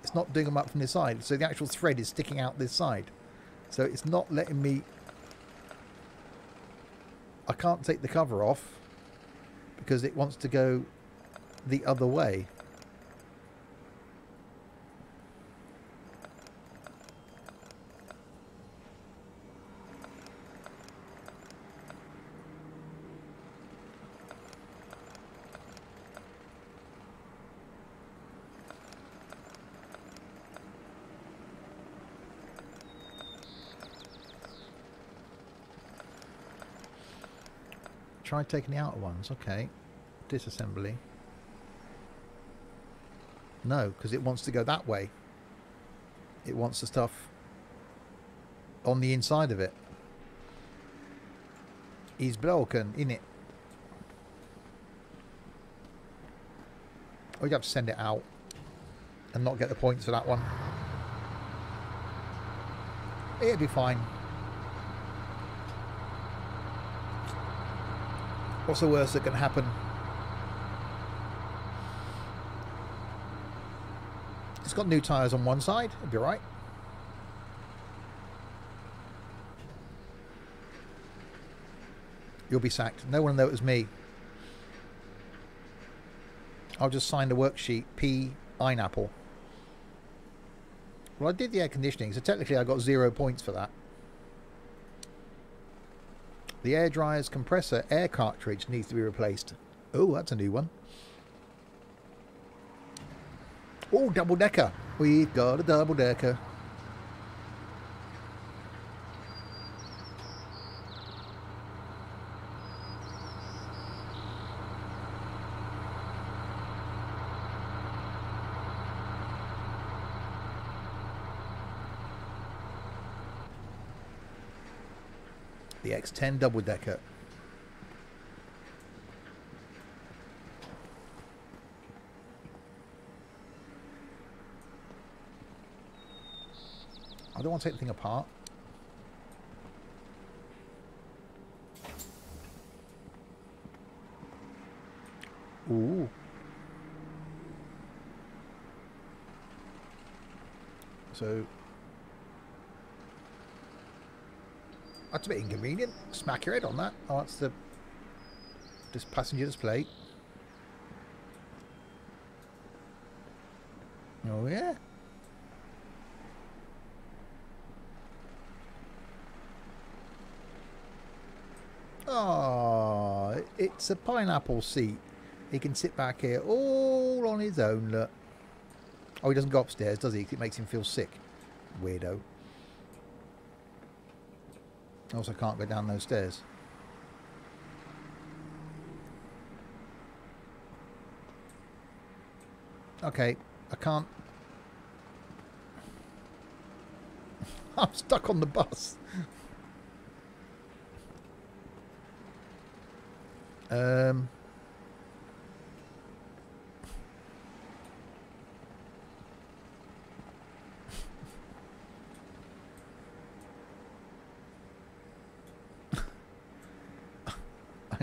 It's not doing them up from this side. So the actual thread is sticking out this side. So it's not letting me... I can't take the cover off because it wants to go the other way. Try taking the outer ones. Okay. Disassembly. No, because it wants to go that way. It wants the stuff on the inside of it. He's broken, innit? Or you have to send it out and not get the points for that one. It'll be fine. What's the worst that can happen? It's got new tyres on one side. It'll be alright. You'll be sacked. No one will know it was me. I'll just sign the worksheet. P. Pineapple. Well, I did the air conditioning, so technically I got 0 points for that. The air dryer's compressor air cartridge needs to be replaced. Oh, that's a new one. Oh, double decker. We've got a double decker. The X10 double decker. I don't want to take the thing apart. Ooh. So that's a bit inconvenient. Smack your head on that. Oh, that's the... this passenger display. Oh yeah. Oh, it's a pineapple seat. He can sit back here all on his own, look. Oh, he doesn't go upstairs, does he? It makes him feel sick. Weirdo. Also can't go down those stairs. Okay, I can't. I'm stuck on the bus. I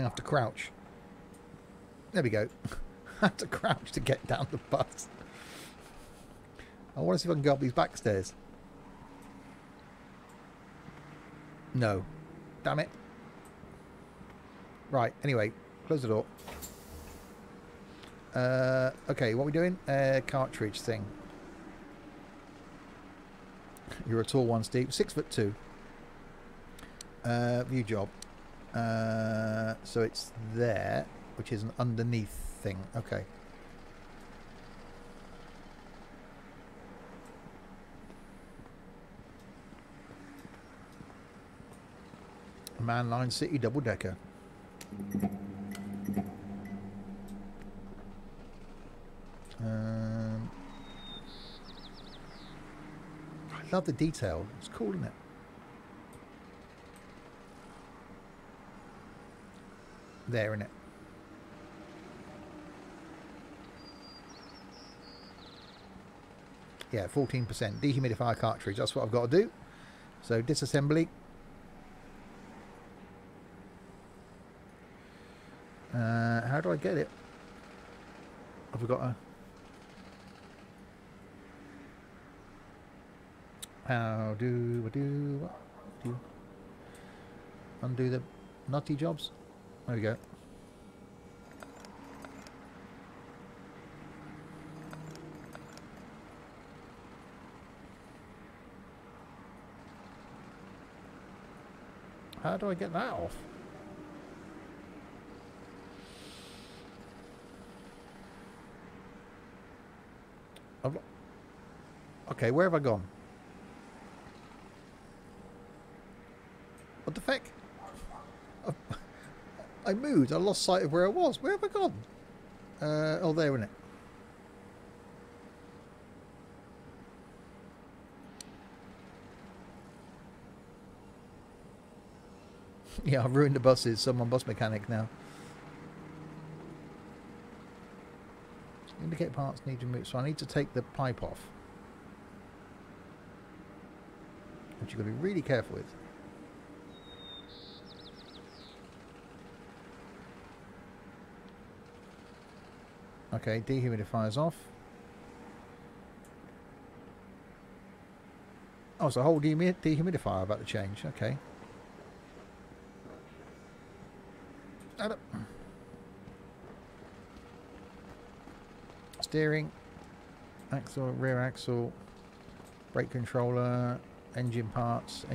have to crouch. There we go. I have to crouch to get down the bus. I want to see if I can go up these back stairs. No. Damn it. Right, anyway, close the door. Okay, what are we doing? Cartridge thing. You're a tall one, Steve. 6'2". View job. So it's there, which is an underneath thing. Okay. Manline City double decker. I love the detail. It's cool, isn't it? There, isn't it? Yeah, 14%. Dehumidifier cartridge. That's what I've got to do. So disassembly. How do I get it? Have we got a... How do I do... What do... Undo the nutty jobs? There we go. How do I get that off? Okay, where have I gone? What the heck? I moved. I lost sight of where I was. Where have I gone? Oh, there, isn't it? Yeah, I've ruined the buses. So I'm on bus mechanic now. Indicate parts need to move. So I need to take the pipe off, which you've got to be really careful with. Okay, dehumidifier's off. Oh, so a whole dehumidifier about to change. Okay. Steering, axle, rear axle, brake controller, engine parts.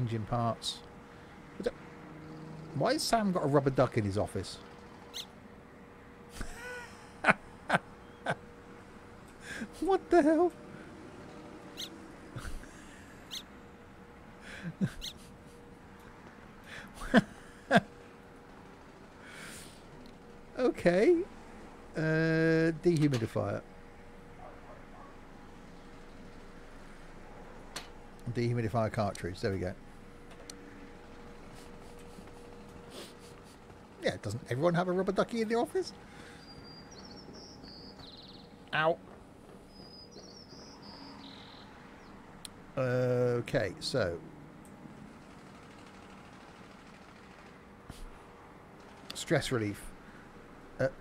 Why has Sam got a rubber duck in his office? What the hell? Okay. Dehumidifier. Dehumidifier cartridge. There we go. Yeah, doesn't everyone have a rubber ducky in the office? Ow. Okay, so stress relief.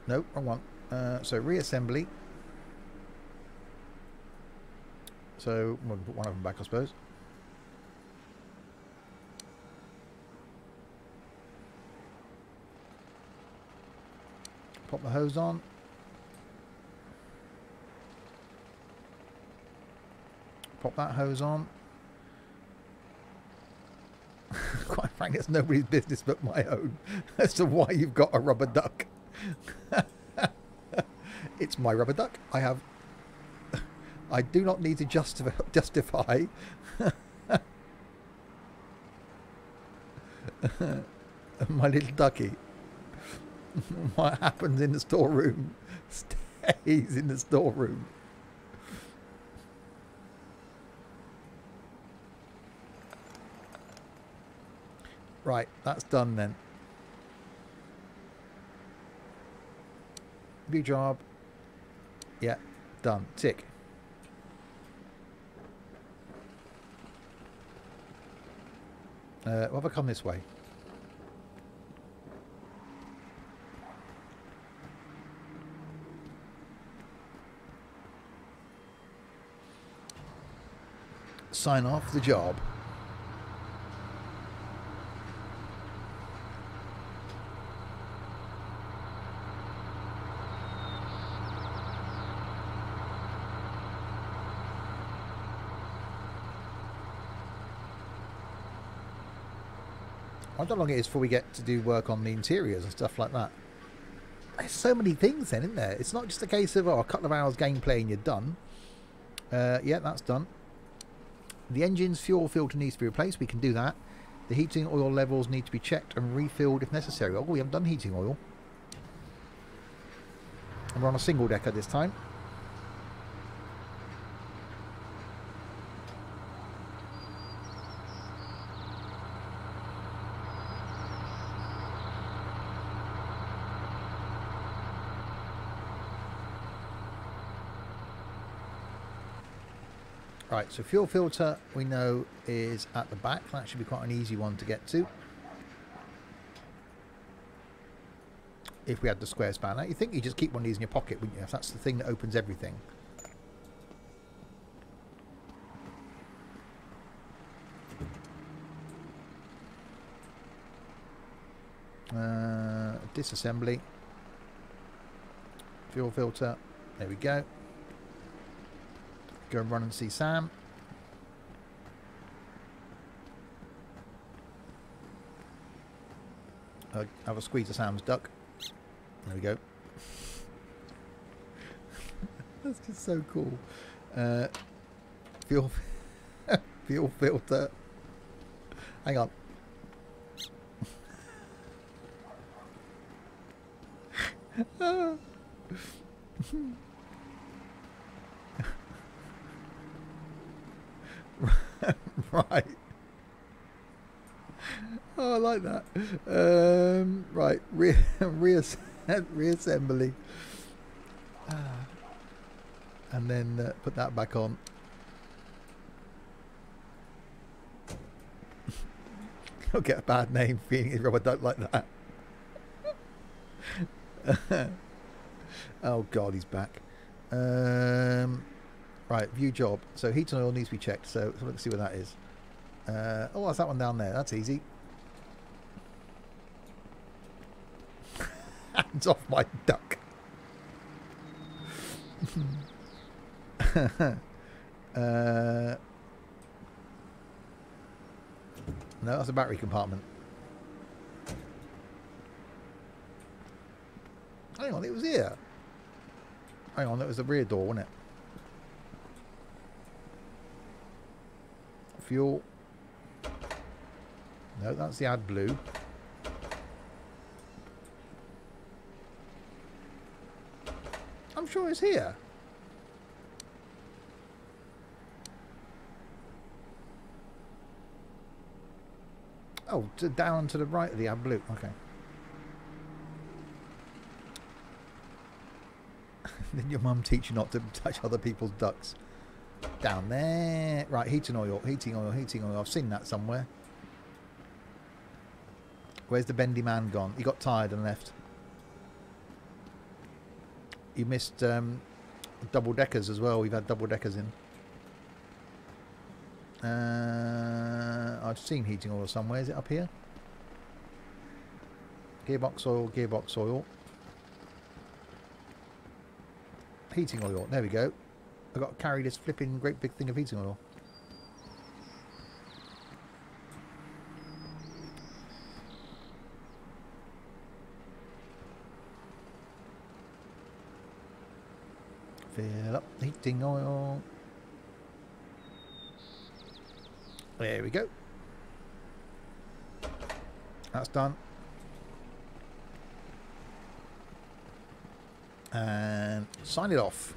No, wrong one. So reassembly. So we'll put one of them back, I suppose. Pop the hose on. Pop that hose on. Quite frankly, it's nobody's business but my own as to why you've got a rubber duck. It's my rubber duck. I do not need to justify my little ducky. What happens in the storeroom stays in the storeroom. Right, that's done then. View job. Yeah, done. Tick. Well, have I come this way? Sign off the job. I don't know how long it is before we get to do work on the interiors and stuff like that. There's so many things then, isn't there? It's not just a case of, oh, a couple of hours gameplay and you're done. Yeah, that's done. The engine's fuel filter needs to be replaced. We can do that. The heating oil levels need to be checked and refilled if necessary. Oh, we haven't done heating oil. And we're on a single decker this time. Right, so fuel filter we know is at the back. That should be quite an easy one to get to. If we had the square spanner. You think you just keep one of these in your pocket, wouldn't you? If that's the thing that opens everything. Disassembly. Fuel filter. There we go. Go and run and see Sam. Have a squeeze of Sam's duck. There we go. That's just so cool. Fuel filter. Hang on. Right. Oh, I like that. Right, reassembly. And then put that back on. You'll get a bad name feeding a rubber duck like that. Oh God, he's back. Right, view job. So heat and oil needs to be checked. So let's see what that is. Oh, that's that one down there. That's easy. Hands off my duck. No, that's a battery compartment. Hang on, it was here. Hang on, that was the rear door, wasn't it? Fuel. No, that's the AdBlue. I'm sure it's here. Oh, down to the right of the AdBlue. Okay. Did your mum teach you not to touch other people's ducks? Down there. Right, heating oil, heating oil, heating oil. I've seen that somewhere. Where's the bendy man gone? He got tired and left. You missed double deckers as well. We've had double deckers in. I've seen heating oil somewhere. Is it up here? Gearbox oil, gearbox oil. Heating oil. There we go. I've got to carry this flipping great big thing of heating oil. Fill up the heating oil. There we go. That's done. And sign it off.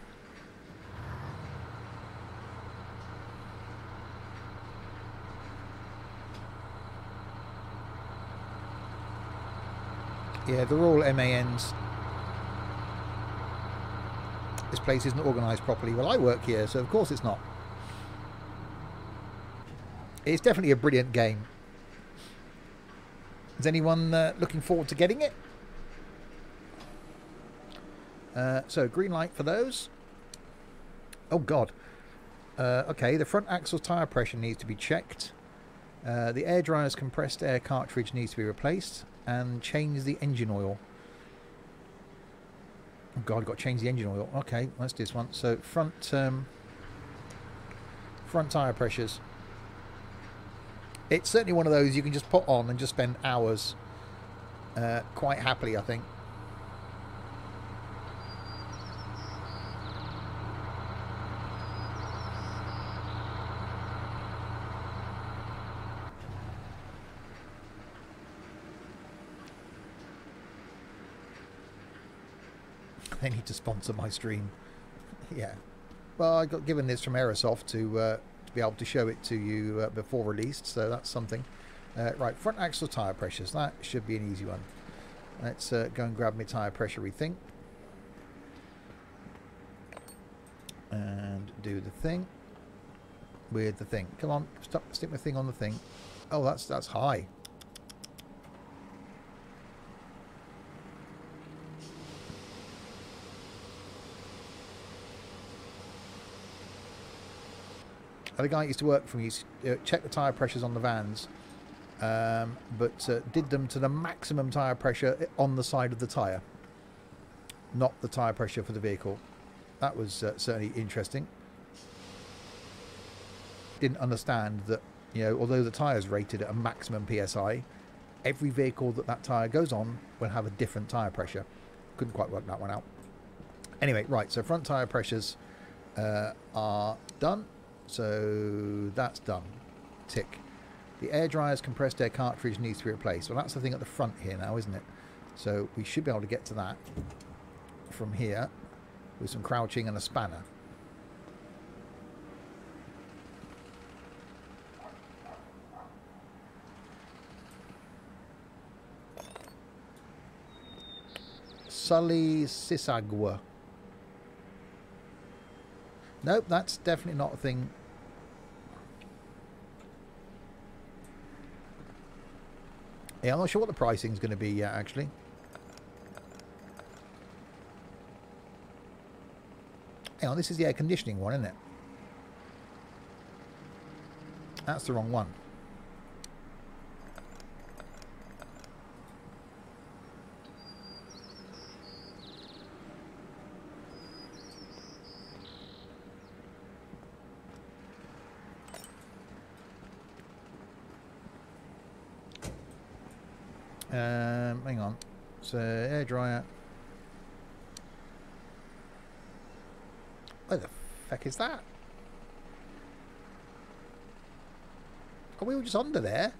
Yeah, they're all MANs. This place isn't organised properly. Well, I work here, so of course it's not. It's definitely a brilliant game. Is anyone looking forward to getting it? So, green light for those. Oh, God. Okay, the front axle tyre pressure needs to be checked. The air dryer's compressed air cartridge needs to be replaced. And change the engine oil. Oh, God, I've got to change the engine oil. Okay, let's do this one. So, front tyre pressures. It's certainly one of those you can just put on and just spend hours quite happily, I think. They need to sponsor my stream. Yeah. Well, I got given this from Aerosoft to be able to show it to you before released, so that's something. Right, front axle tyre pressures. That should be an easy one. Let's go and grab my tyre pressure thing. And do the thing. With the thing. Come on, stick my thing on the thing. Oh, that's high. The guy used to work for me, checked the tyre pressures on the vans, but did them to the maximum tyre pressure on the side of the tyre, not the tyre pressure for the vehicle. That was certainly interesting. Didn't understand that, you know, although the tyre's rated at a maximum PSI, every vehicle that tyre goes on will have a different tyre pressure. Couldn't quite work that one out. Anyway, right, so front tyre pressures are done. So that's done. Tick. The air dryer's compressed air cartridge needs to be replaced. Well, that's the thing at the front here now, isn't it? So we should be able to get to that from here with some crouching and a spanner. Sully Sisagwa. Nope, that's definitely not a thing. Yeah, I'm not sure what the pricing is going to be yet, actually. Hang on, this is the air conditioning one, isn't it? That's the wrong one. Hang on. So air dryer. Where the feck is that? Are we all just under there?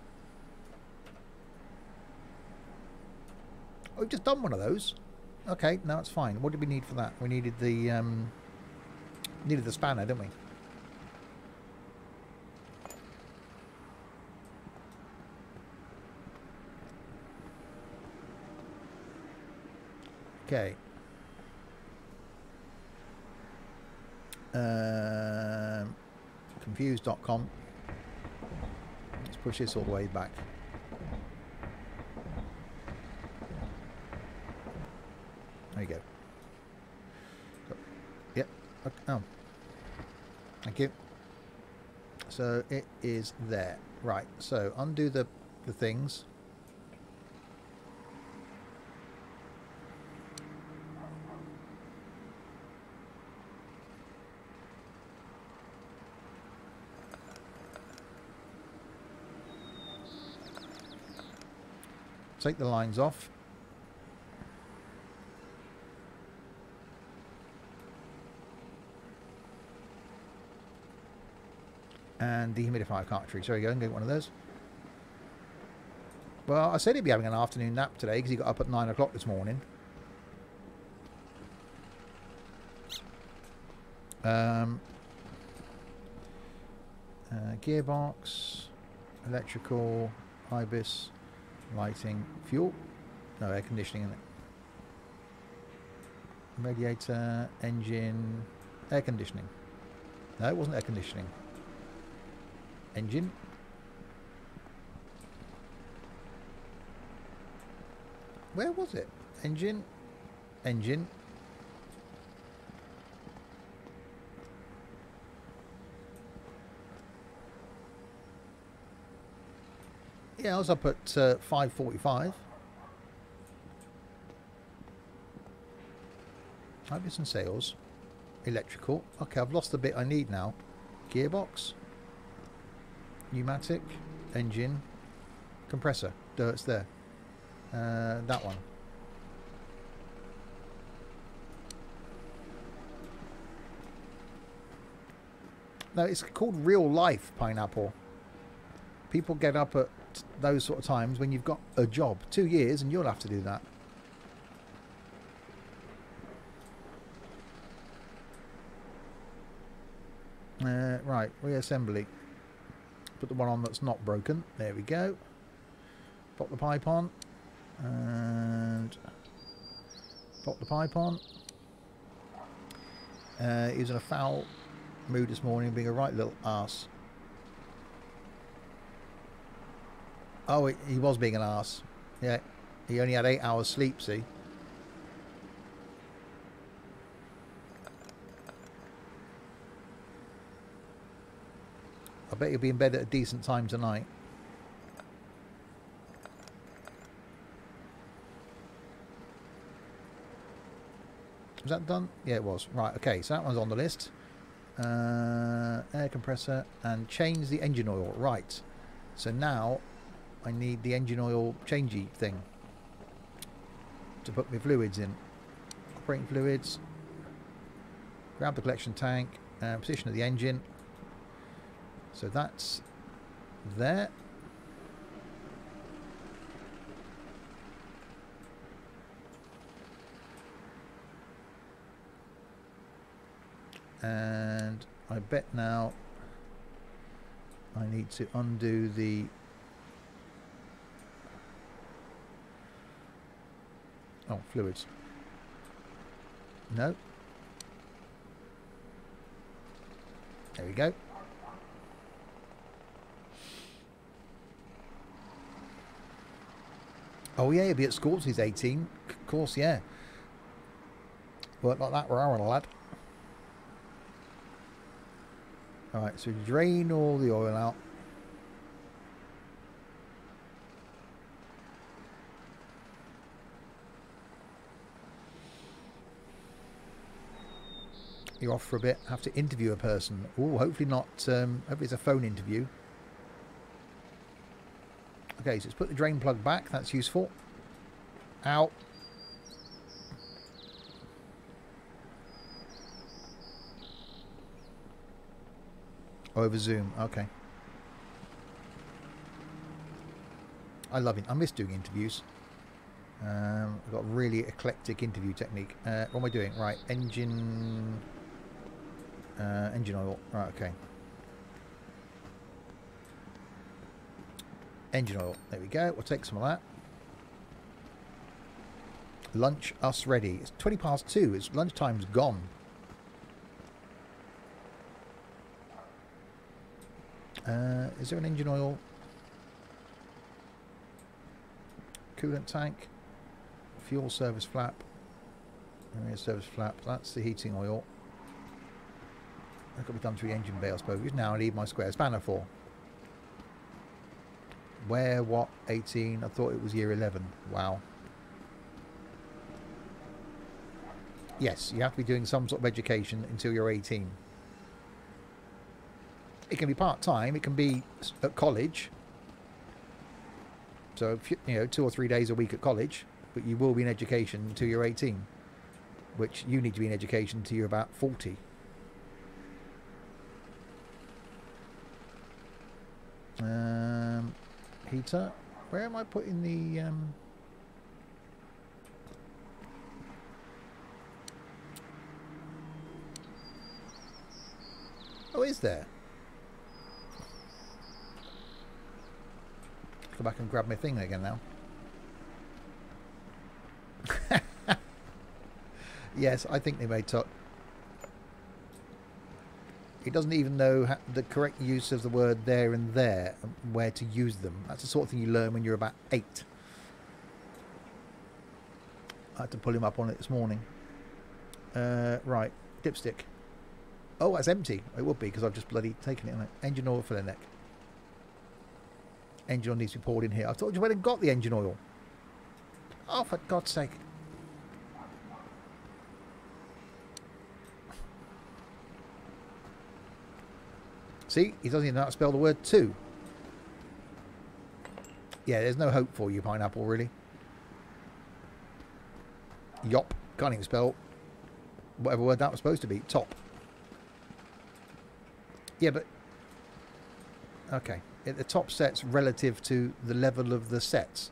Oh, we've just done one of those. Okay, no, it's fine. What did we need for that? We needed the spanner, didn't we? Okay. Confused.com. Let's push this all the way back. There you go. Yep. Okay. Oh. Thank you. So it is there. Right. So undo the things. take the lines off. And dehumidifier cartridge. There we go, and get one of those. Well, I said he'd be having an afternoon nap today because he got up at 9 o'clock this morning. Gearbox, electrical, IBIS, lighting, fuel. No, air conditioning in it. Radiator, engine, air conditioning. No, it wasn't air conditioning. Engine. Where was it? Engine. Engine. Yeah, I was up at 5:45. Ibis and sales. Electrical. Okay, I've lost the bit I need now. Gearbox. Pneumatic. Engine. Compressor. Duh, it's there. That one. No, it's called real life pineapple. People get up at those sort of times when you've got a job. 2 years and you'll have to do that. Right, reassembly. Put the one on that's not broken. There we go. Pop the pipe on. And pop the pipe on. He was in a foul mood this morning, being a right little arse. Oh, he was being an arse. Yeah, he only had 8 hours sleep, see. I bet he'll be in bed at a decent time tonight. Was that done? Yeah, it was. Right, okay, so that one's on the list. Air compressor and change the engine oil. Right, so now I need the engine oil changey thing to put my fluids in. Operating fluids. Grab the collection tank. Position of the engine. So that's there. And I bet now I need to undo the fluids. No. There we go. Oh yeah, he'll be at school till he's 18. Of course, yeah. Work like that, we're lad. Alright, so drain all the oil out. You're off for a bit. Have to interview a person. Oh, hopefully not. Hopefully it's a phone interview. Okay, so let's put the drain plug back. That's useful. Ow. Over Zoom. Okay. I love it. I miss doing interviews. I've got a really eclectic interview technique. What am I doing? Right, engine oil. Right, okay. Engine oil. There we go. We'll take some of that. Lunch us ready. It's 20 past 2. It's lunchtime's gone. Is there an engine oil? Coolant tank. Fuel service flap. Service flap. That's the heating oil. That got to be done through the engine bay, I suppose. Now I need my square spanner for. Where, what, 18? I thought it was year 11. Wow. Yes, you have to be doing some sort of education until you're 18. It can be part-time. It can be at college. So, if you know, 2 or 3 days a week at college, but you will be in education until you're 18, which you need to be in education until you're about 40. Heater. Where am I putting the... Oh, is there? Go back and grab my thing again now. Yes, I think they made top. He doesn't even know the correct use of the word there and there, and where to use them. That's the sort of thing you learn when you're about 8. I had to pull him up on it this morning. Right, dipstick. Oh, that's empty. It would be because I've just bloody taken it. Engine oil for the neck. Engine oil needs to be poured in here. I thought you went and got the engine oil. Oh, for God's sake. See, he doesn't even know how to spell the word to. Yeah, there's no hope for you, Pineapple, really. Yop. Can't even spell whatever word that was supposed to be. Top. Yeah, but... Okay. The top set's relative to the level of the sets.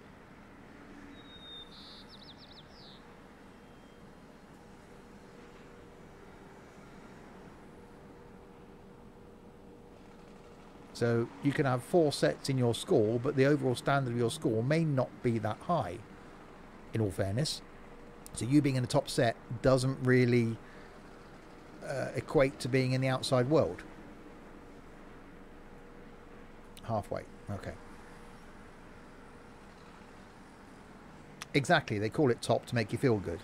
So you can have 4 sets in your score, but the overall standard of your score may not be that high, in all fairness. So you being in the top set doesn't really equate to being in the outside world. Halfway. Okay. Exactly. They call it top to make you feel good.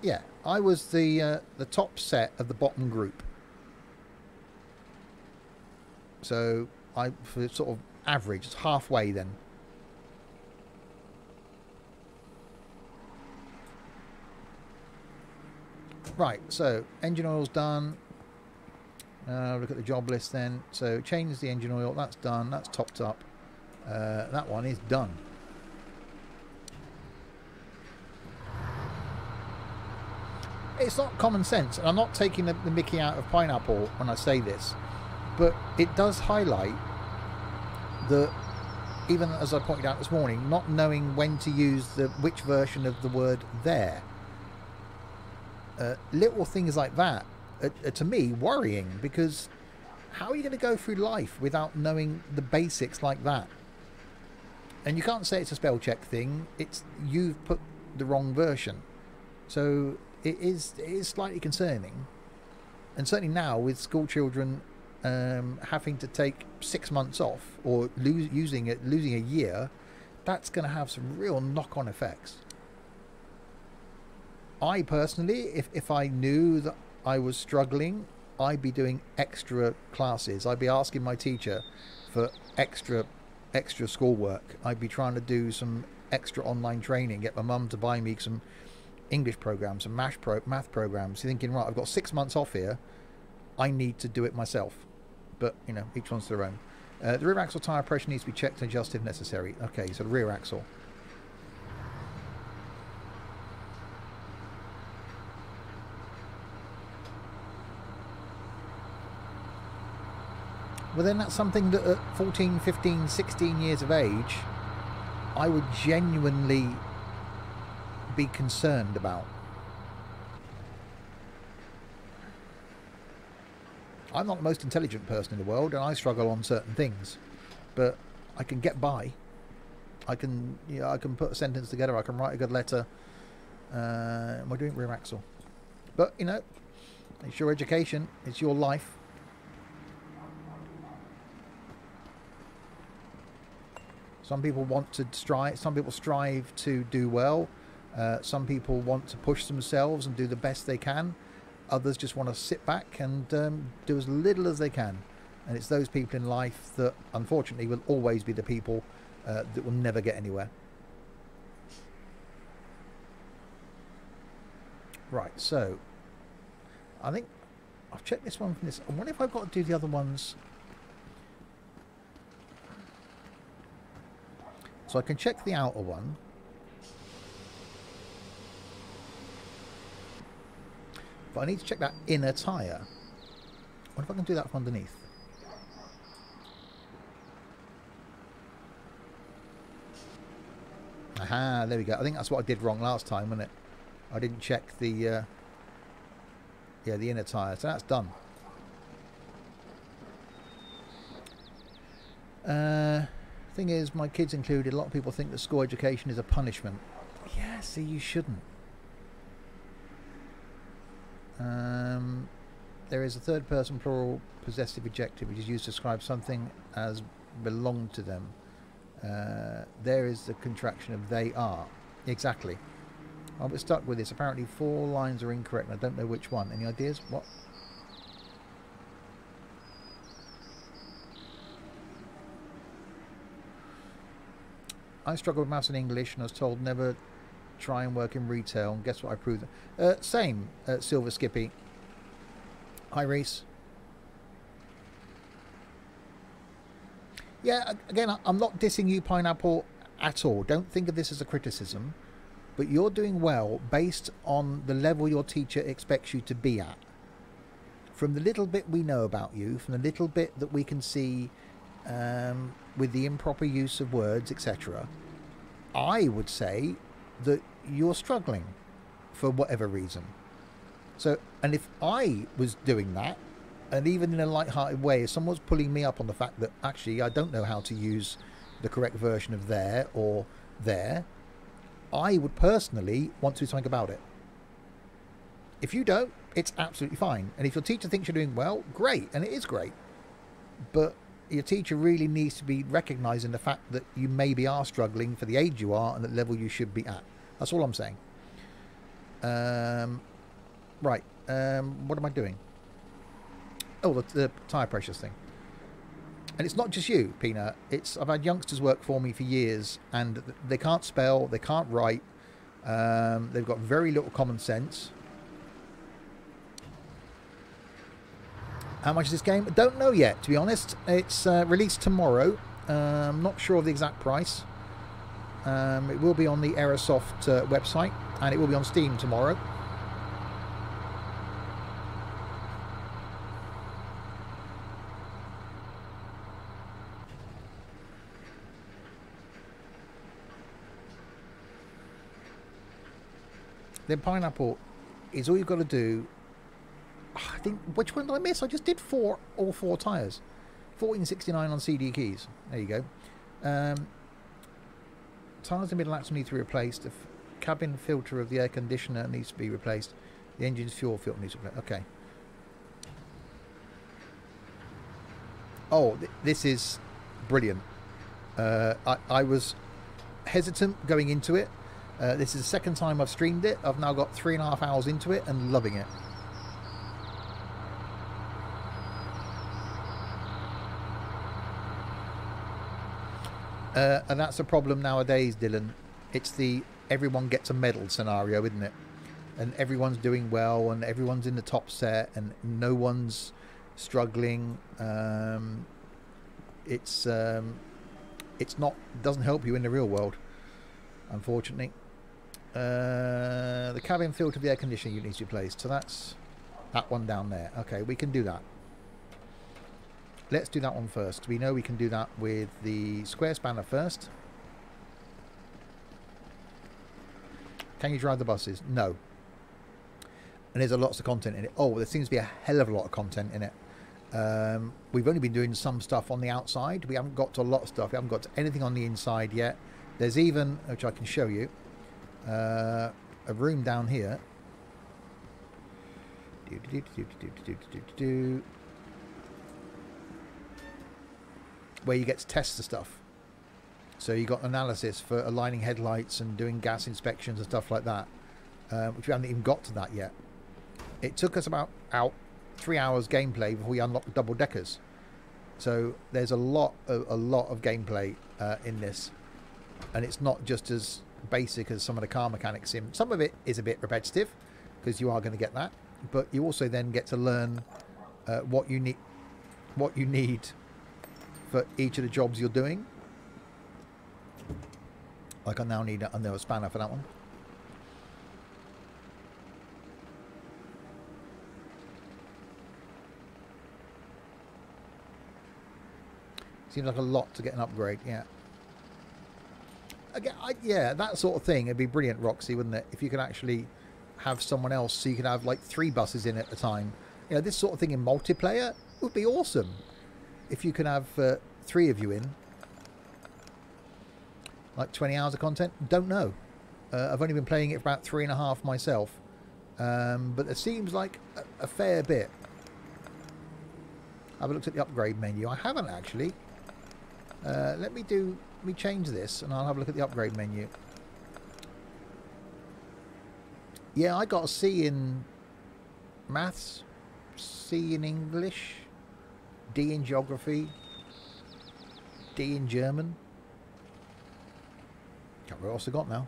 Yeah, I was the top set of the bottom group. So I for sort of average, it's halfway then. Right, so engine oil's done. Look at the job list then. So change the engine oil, that's done, that's topped up. That one is done. It's not common sense, and I'm not taking the mickey out of Pineapple when I say this, but it does highlight that, even as I pointed out this morning, not knowing when to use which version of the word there. Little things like that are to me worrying, because how are you going to go through life without knowing the basics like that? And you can't say it's a spell check thing. It's you've put the wrong version, so it is slightly concerning. And certainly now with school children having to take 6 months off or losing a year, that's going to have some real knock-on effects. I personally, if I knew that I was struggling, I'd be doing extra classes. I'd be asking my teacher for extra schoolwork. I'd be trying to do some extra online training, get my mum to buy me some English programs, some math programs. You're thinking, right, I've got 6 months off here. I need to do it myself. But, you know, each one's their own. The rear axle tyre pressure needs to be checked and adjusted if necessary. Okay, so the rear axle. Well, then that's something that at 14, 15, 16 years of age, I would genuinely be concerned about. I'm not the most intelligent person in the world, and I struggle on certain things, but I can get by. I can put a sentence together. I can write a good letter. Am I doing rear axle? But you know, it's your education. It's your life. Some people want to strive. Some people strive to do well. Some people want to push themselves and do the best they can. Others just want to sit back and do as little as they can. And it's those people in life that, unfortunately, will always be the people that will never get anywhere. Right, so I think I've checked this one from this. I wonder if I've got to do the other ones. So I can check the outer one. But I need to check that inner tyre. What if I can do that from underneath? Aha, there we go. I think that's what I did wrong last time, wasn't it? I didn't check the yeah, the inner tyre. So that's done. Thing is, my kids included, a lot of people think that school education is a punishment. Yeah, see, you shouldn't. There is a third person plural possessive adjective which is used to describe something as belong to them. There is the contraction of they are. Exactly. I'll be stuck with this. Apparently 4 lines are incorrect and I don't know which one. Any ideas? What? I struggle with maths and English and I was told never try and work in retail, and guess what I proved? Same, Silver Skippy. Hi, Reese. Yeah, again, I'm not dissing you, Pineapple, at all. Don't think of this as a criticism, but you're doing well based on the level your teacher expects you to be at. From the little bit we know about you, from the little bit that we can see with the improper use of words, etc., I would say that you're struggling for whatever reason. So, and if I was doing that, and even in a light-hearted way, if someone's pulling me up on the fact that actually I don't know how to use the correct version of there or there, I would personally want to do something about it. If you don't, it's absolutely fine. And if your teacher thinks you're doing well, great, and it is great. But your teacher really needs to be recognising the fact that you maybe are struggling for the age you are and the level you should be at. That's all I'm saying. Right. What am I doing? Oh, the tyre pressures thing. And it's not just you, Peanut. I've had youngsters work for me for years, and they can't spell, they can't write. They've got very little common sense. How much is this game? I don't know yet, to be honest. It's released tomorrow. I'm not sure of the exact price. It will be on the Aerosoft website, and it will be on Steam tomorrow. Then Pineapple is all you've got to do. I think, which one did I miss? I just did all four tyres. 1469 on CD keys. There you go. Tyres in the middle axle need to be replaced. The cabin filter of the air conditioner needs to be replaced. The engine's fuel filter needs to be replaced. Okay. Oh, this is brilliant. I was hesitant going into it. This is the second time I've streamed it. I've now got 3.5 hours into it and loving it. And that's a problem nowadays, Dylan. It's the everyone gets a medal scenario, isn't it? And everyone's doing well and everyone's in the top set and no one's struggling. It's not, doesn't help you in the real world, unfortunately. The cabin filter of the air conditioning unit needs to be replaced. So that's that one down there. Okay, we can do that. Let's do that one first. We know we can do that with the square spanner first. Can you drive the buses? No. And there's lots of content in it. Oh, there seems to be a hell of a lot of content in it. We've only been doing some stuff on the outside. We haven't got to a lot of stuff. We haven't got to anything on the inside yet. There's even, which I can show you, a room down here. Where you get to test the stuff. So you got analysis for aligning headlights and doing gas inspections and stuff like that, which we haven't even got to that yet. It took us about 3 hours gameplay before we unlocked the double deckers. So there's a lot of gameplay in this, and it's not just as basic as some of the car mechanics sim. Some of it is a bit repetitive because you are going to get that. but you also then get to learn what you need for each of the jobs you're doing. Like I now need a spanner for that one. Seems like a lot to get an upgrade, yeah. Again, yeah, that sort of thing. It'd be brilliant, Roxy, wouldn't it? If you could actually have someone else, so you could have like 3 buses in at a time. You know, this sort of thing in multiplayer would be awesome. If you could have 3 of you in. Like 20 hours of content? Don't know. I've only been playing it for about 3.5 myself. But it seems like a fair bit. Have a look at the upgrade menu. I haven't actually. Let me change this and I'll have a look at the upgrade menu. Yeah, I got a C in maths, C in English, D in geography, D in German. Can't remember what else I got now.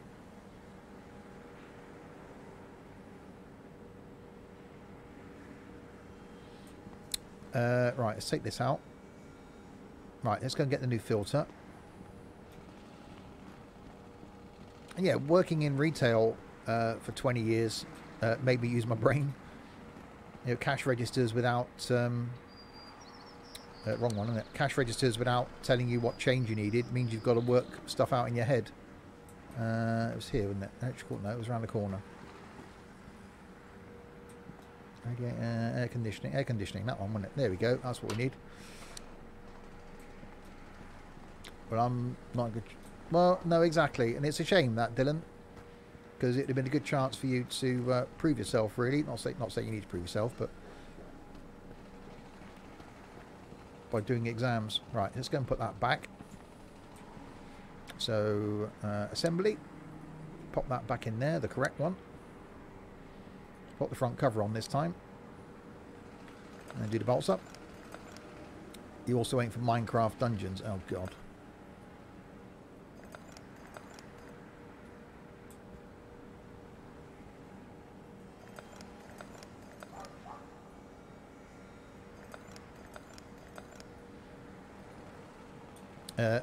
Right, let's take this out. Right, let's go and get the new filter. And yeah, working in retail for 20 years made me use my brain. You know, cash registers without... wrong one, isn't it? Cash registers without telling you what change you needed means you've got to work stuff out in your head. It was here, wasn't it? No, it was around the corner. Okay, air conditioning, that one, wasn't it? There we go, that's what we need. But I'm not good. Well, no, exactly, and it's a shame that, Dylan, because it'd have been a good chance for you to prove yourself. Really, not saying you need to prove yourself, but by doing exams. Right, let's go and put that back. So assembly, pop that back in there, the correct one. Put the front cover on this time, and then do the bolts up. You're also waiting for Minecraft Dungeons. Oh god.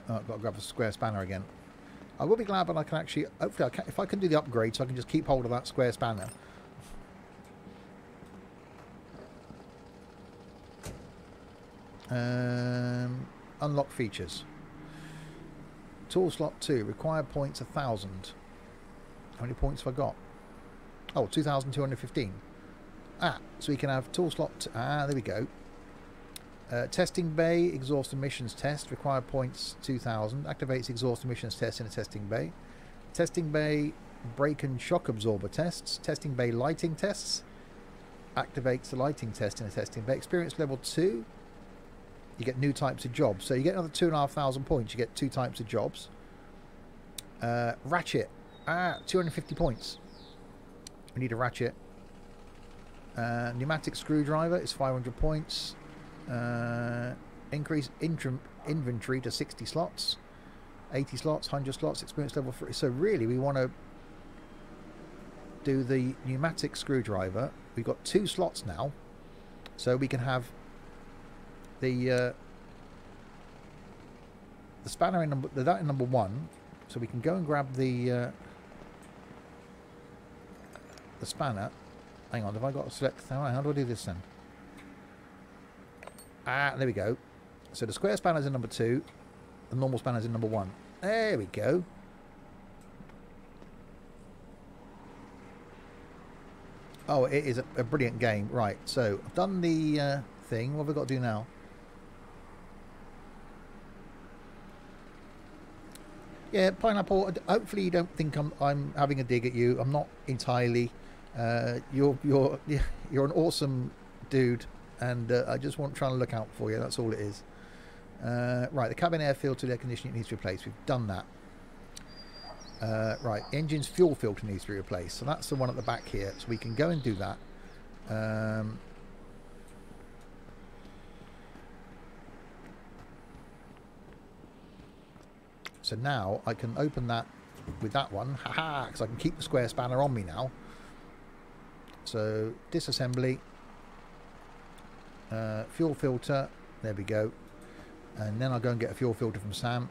I've got to grab a square spanner again. I will be glad when I can actually, hopefully if I can do the upgrade so I can just keep hold of that square spanner. Unlock features. Tool slot 2, required points 1,000. How many points have I got? Oh, 2,215. So we can have tool slot, there we go. Testing bay, exhaust emissions test, required points 2,000. Activates exhaust emissions test in a testing bay. Testing bay, brake and shock absorber tests. Testing bay lighting tests. Activates the lighting test in a testing bay. Experience level 2. You get new types of jobs. So you get another 2,500 points. You get 2 types of jobs. Ratchet. 250 points. We need a ratchet. Pneumatic screwdriver is 500 points. Increase inventory to 60 slots. 80 slots, 100 slots, experience level 3. So really we want to do the pneumatic screwdriver. We've got 2 slots now. So we can have the spanner in number 1, so we can go and grab the spanner. Hang on, have I got to select? How do I do this then? There we go. So the square spanner's in number 2, the normal spanner's in number 1. There we go. Oh, it is a brilliant game. Right, so I've done the thing. What have I got to do now? Yeah, Pineapple, hopefully you don't think I'm having a dig at you. I'm not entirely. You're an awesome dude, and I just want trying to look out for you. That's all it is. Right, the cabin air filter, air conditioning needs to be replaced. We've done that. Right, engine's fuel filter needs to be replaced. So that's the one at the back here. So we can go and do that. So now I can open that with that one. Haha, because I can keep the square spanner on me now. So disassembly, fuel filter, there we go. And then I'll go and get a fuel filter from Sam.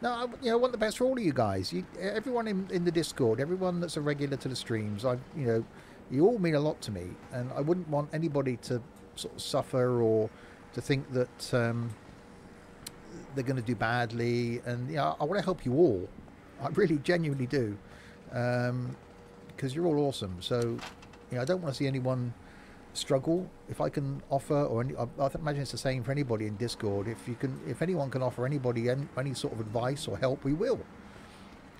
No, I want the best for all of you guys. Everyone in the Discord, everyone that's a regular to the streams, you all mean a lot to me, and I wouldn't want anybody to sort of suffer or to think that they're going to do badly. And I want to help you all. I really genuinely do, because you're all awesome. So I don't want to see anyone struggle. If I can offer, or I imagine it's the same for anybody in Discord. If anyone can offer anybody any sort of advice or help, we will.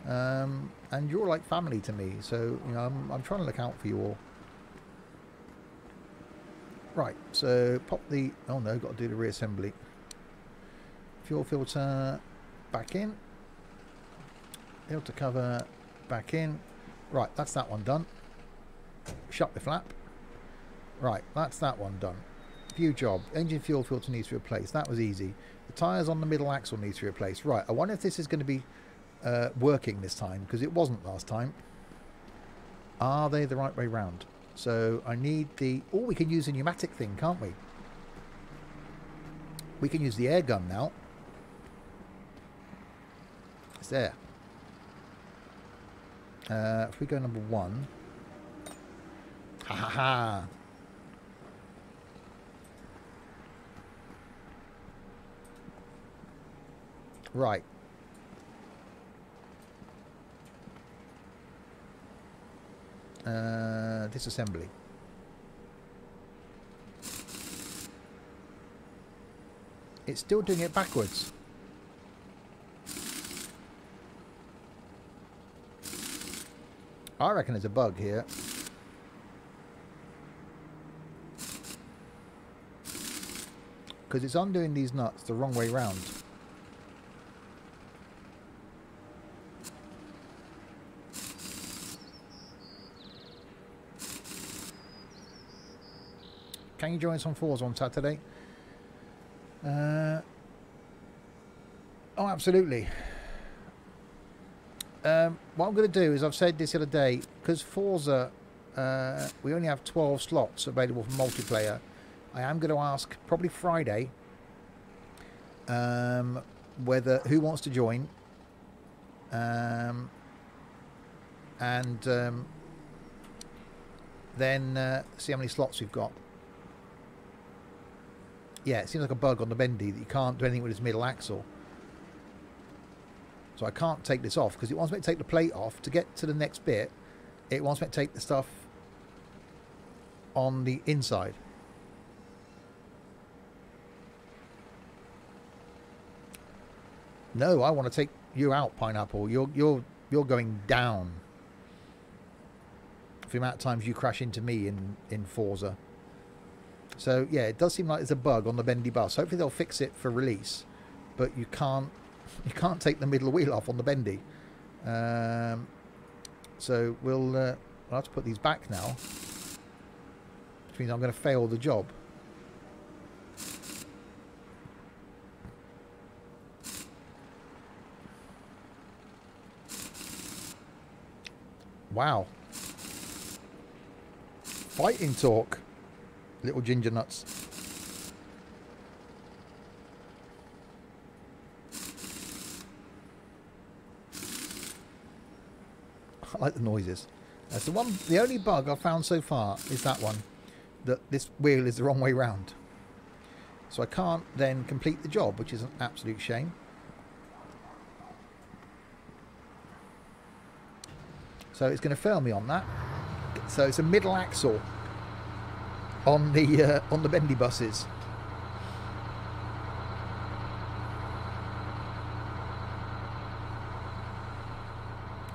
And you're like family to me, so I'm trying to look out for you all. Right, so pop the, oh no, got to do the reassembly. Fuel filter back in, filter cover back in. Right, that's that one done. Shut the flap. Right, that's that one done. View job, engine fuel filter needs to be replaced. That was easy. The tyres on the middle axle needs to be replaced. Right, I wonder if this is going to be working this time, because it wasn't last time. Are they the right way round? So I need the... Oh, we can use a pneumatic thing, can't we? We can use the air gun now. It's there. If we go number 1. Ha ha ha. Right. Disassembly. It's still doing it backwards. I reckon there's a bug here. Because it's undoing these nuts the wrong way round. Can you join us on Forza on Saturday? Oh, absolutely. What I'm going to do is, I've said this the other day, because Forza, we only have 12 slots available for multiplayer. I am going to ask, probably Friday, who wants to join, and then see how many slots we've got. Yeah, it seems like a bug on the bendy that you can't do anything with its middle axle. So I can't take this off because it wants me to take the plate off. To get to the next bit, it wants me to take the stuff on the inside. No, I want to take you out, Pineapple. You're going down for the amount of times you crash into me in Forza. So yeah, it does seem like there's a bug on the bendy bus. Hopefully they'll fix it for release, but you can't take the middle wheel off on the bendy. So we'll have to put these back now, which means I'm going to fail the job. Wow. Fighting talk. Little ginger nuts. I like the noises. That's the one. The only bug I've found so far is that one, that this wheel is the wrong way round. So I can't then complete the job, which is an absolute shame. So it's going to fail me on that. So it's a middle axle on the bendy buses.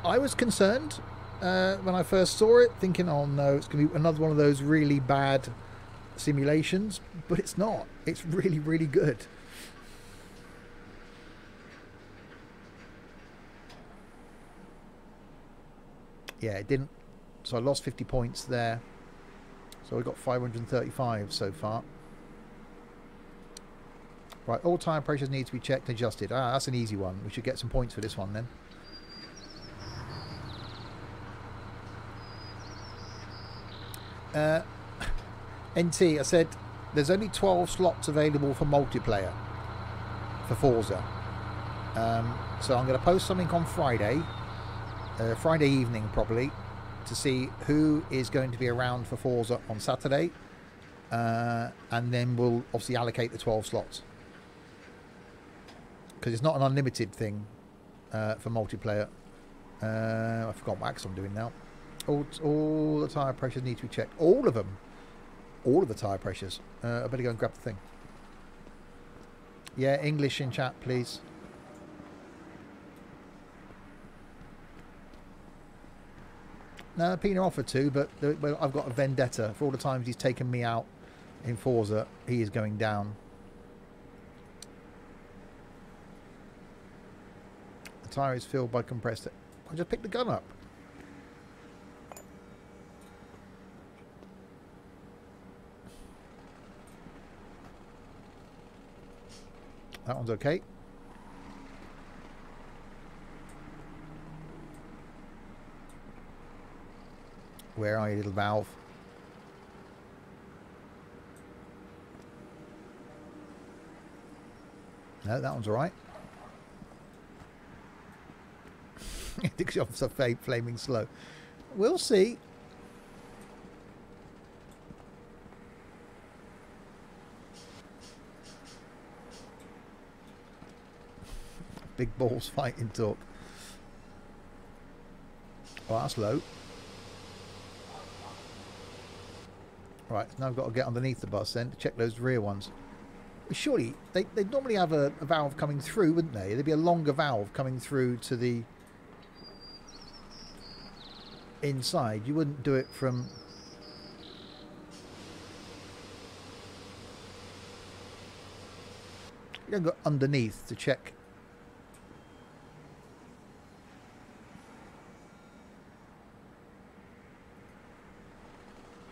I was concerned when I first saw it, thinking, oh no, it's going to be another one of those really bad simulations, but it's not. It's really, really good. Yeah, it didn't. So I lost 50 points there. So we got 535 so far. Right, all tyre pressures need to be checked and adjusted. Ah, that's an easy one. We should get some points for this one then. NT, I said there's only 12 slots available for multiplayer for Forza. So I'm going to post something on Friday, Friday evening probably, to see who is going to be around for Forza on Saturday. And then we'll obviously allocate the 12 slots. Because it's not an unlimited thing for multiplayer. I forgot what I'm doing now. All the tyre pressures need to be checked. All of them. All of the tyre pressures. I better go and grab the thing. Yeah, English in chat, please. No, Pina offered to, but I've got a vendetta. For all the times he's taken me out in Forza, he is going down. The tyre is filled by compressed air. I just picked the gun up. That one's okay. Where are you, little valve? No, that one's all right. Dixie officer flaming slow. We'll see. Big balls fighting talk. Oh, that's low. Right, now I've got to get underneath the bus then to check those rear ones. Surely, they'd normally have a valve coming through, wouldn't they? There'd be a longer valve coming through to the inside. You wouldn't do it from... You don't go underneath to check.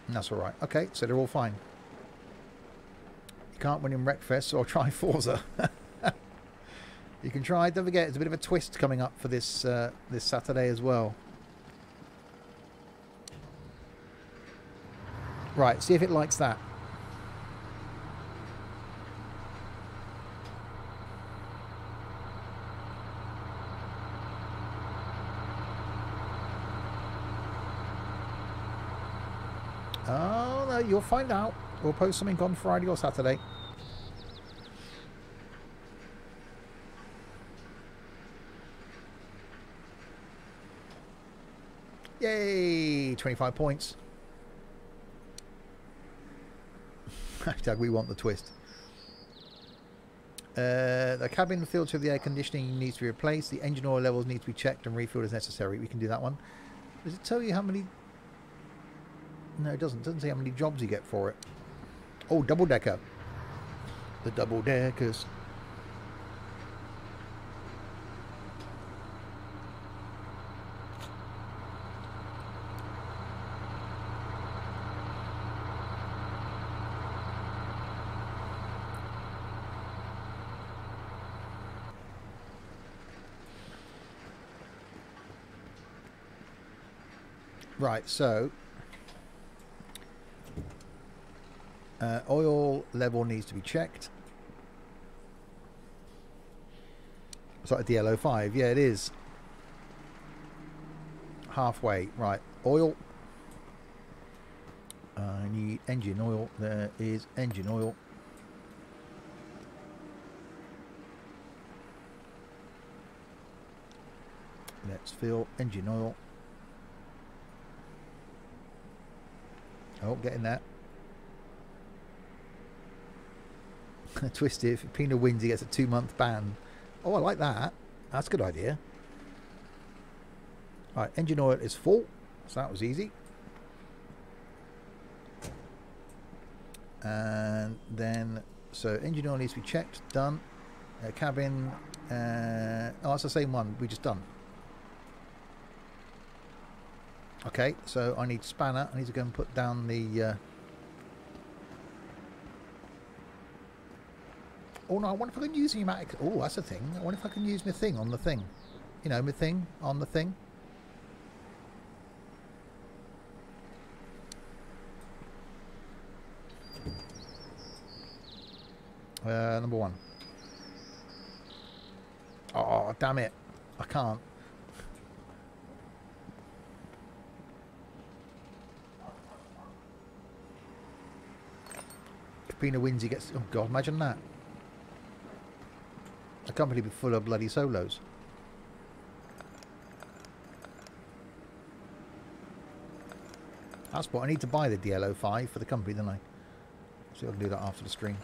And that's all right. Okay, so they're all fine. You can't win in Wreckfest, so I'll try Forza. You can try. Don't forget, there's a bit of a twist coming up for this this Saturday as well. Right, see if it likes that. Oh, no, you'll find out. We'll post something on Friday or Saturday. Yay! 25 points. Hashtag we want the twist. The cabin filter of the air conditioning needs to be replaced. The engine oil levels need to be checked and refilled as necessary. We can do that one. Does it tell you how many... No, it doesn't. It doesn't say how many jobs you get for it. Oh, double decker. The double deckers. Right, so oil level needs to be checked. It's like a DL05. Yeah, it is. Halfway. Right, oil. I need engine oil. There is engine oil. Let's fill engine oil. Oh, getting that. Twisted. If Pina wins, he gets a 2-month ban. Oh, I like that. That's a good idea. Right, engine oil is full. So that was easy. And then, so engine oil needs to be checked. Done. Cabin. Oh, it's the same one we just done. Okay, so I need spanner. I need to go and put down the... Oh no, I wonder if I can use pneumatic... Oh, that's a thing. I wonder if I can use my thing on the thing. You know, my thing on the thing. Number 1. Oh, damn it. I can't. Capina wins, he gets... Oh, God, imagine that. A company be full of bloody solos. That's what I need to buy the DL05 for the company, don't I? See if I can do that after the stream.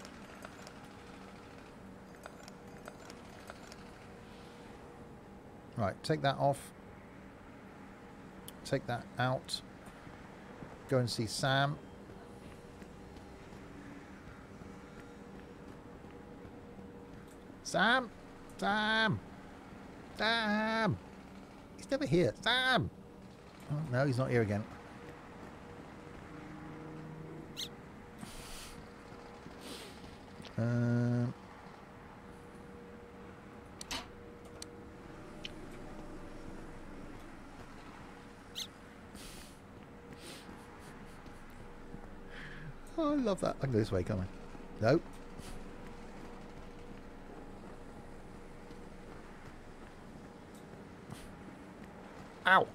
Right, take that off. Take that out. Go and see Sam. Sam! Sam! Sam! He's never here. Sam! Oh, no, he's not here again. Oh, I love that. I can go this way, can't I? Nope. Ow!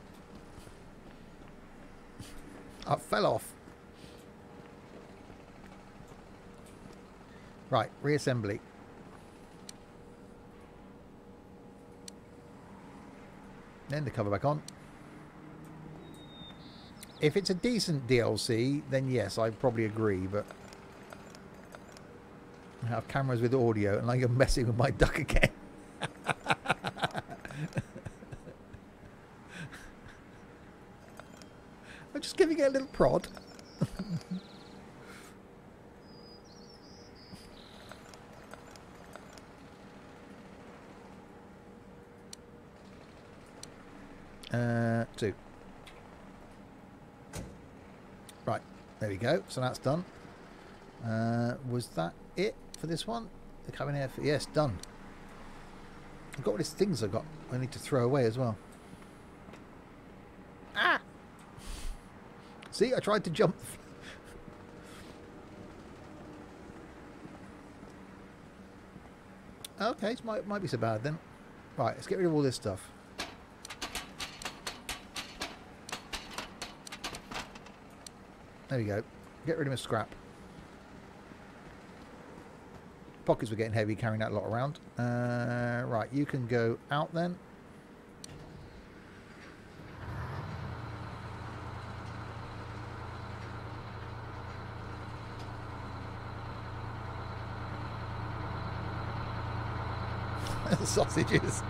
I fell off. Right, reassembly. Then the cover back on. If it's a decent DLC, then yes, I probably agree, but I have cameras with audio and I'm messing with my duck again. I'm just giving it a little prod. Two. Right, there we go. So that's done. Was that it for this one? The cabin air. Yes, done. I've got all these things I need to throw away as well. Ah! See, I tried to jump. Okay, it might be so bad then. Right, let's get rid of all this stuff. There we go. Get rid of my scrap. Pockets were getting heavy carrying that lot around. Right, you can go out then. Sausages.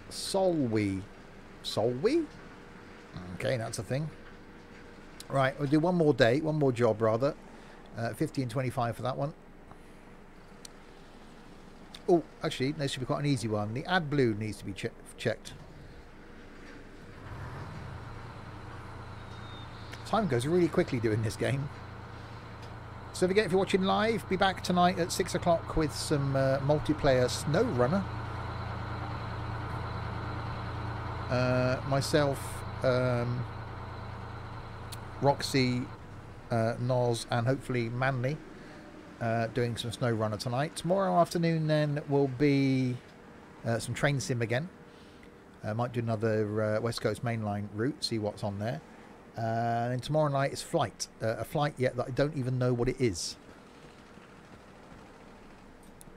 Solwe. Solwe? Okay, that's a thing. Right, we'll do one more day, one more job rather. 50 and 25 for that one. Oh, actually, this should be quite an easy one. The AdBlue needs to be checked. Time goes really quickly doing this game. So if you're watching live, be back tonight at 6 o'clock with some multiplayer SnowRunner. Myself, Roxy, Noz, and hopefully Manly doing some SnowRunner tonight. Tomorrow afternoon then will be some train sim again. Might do another West Coast mainline route, see what's on there. And tomorrow night is flight. A flight yet that I don't even know what it is.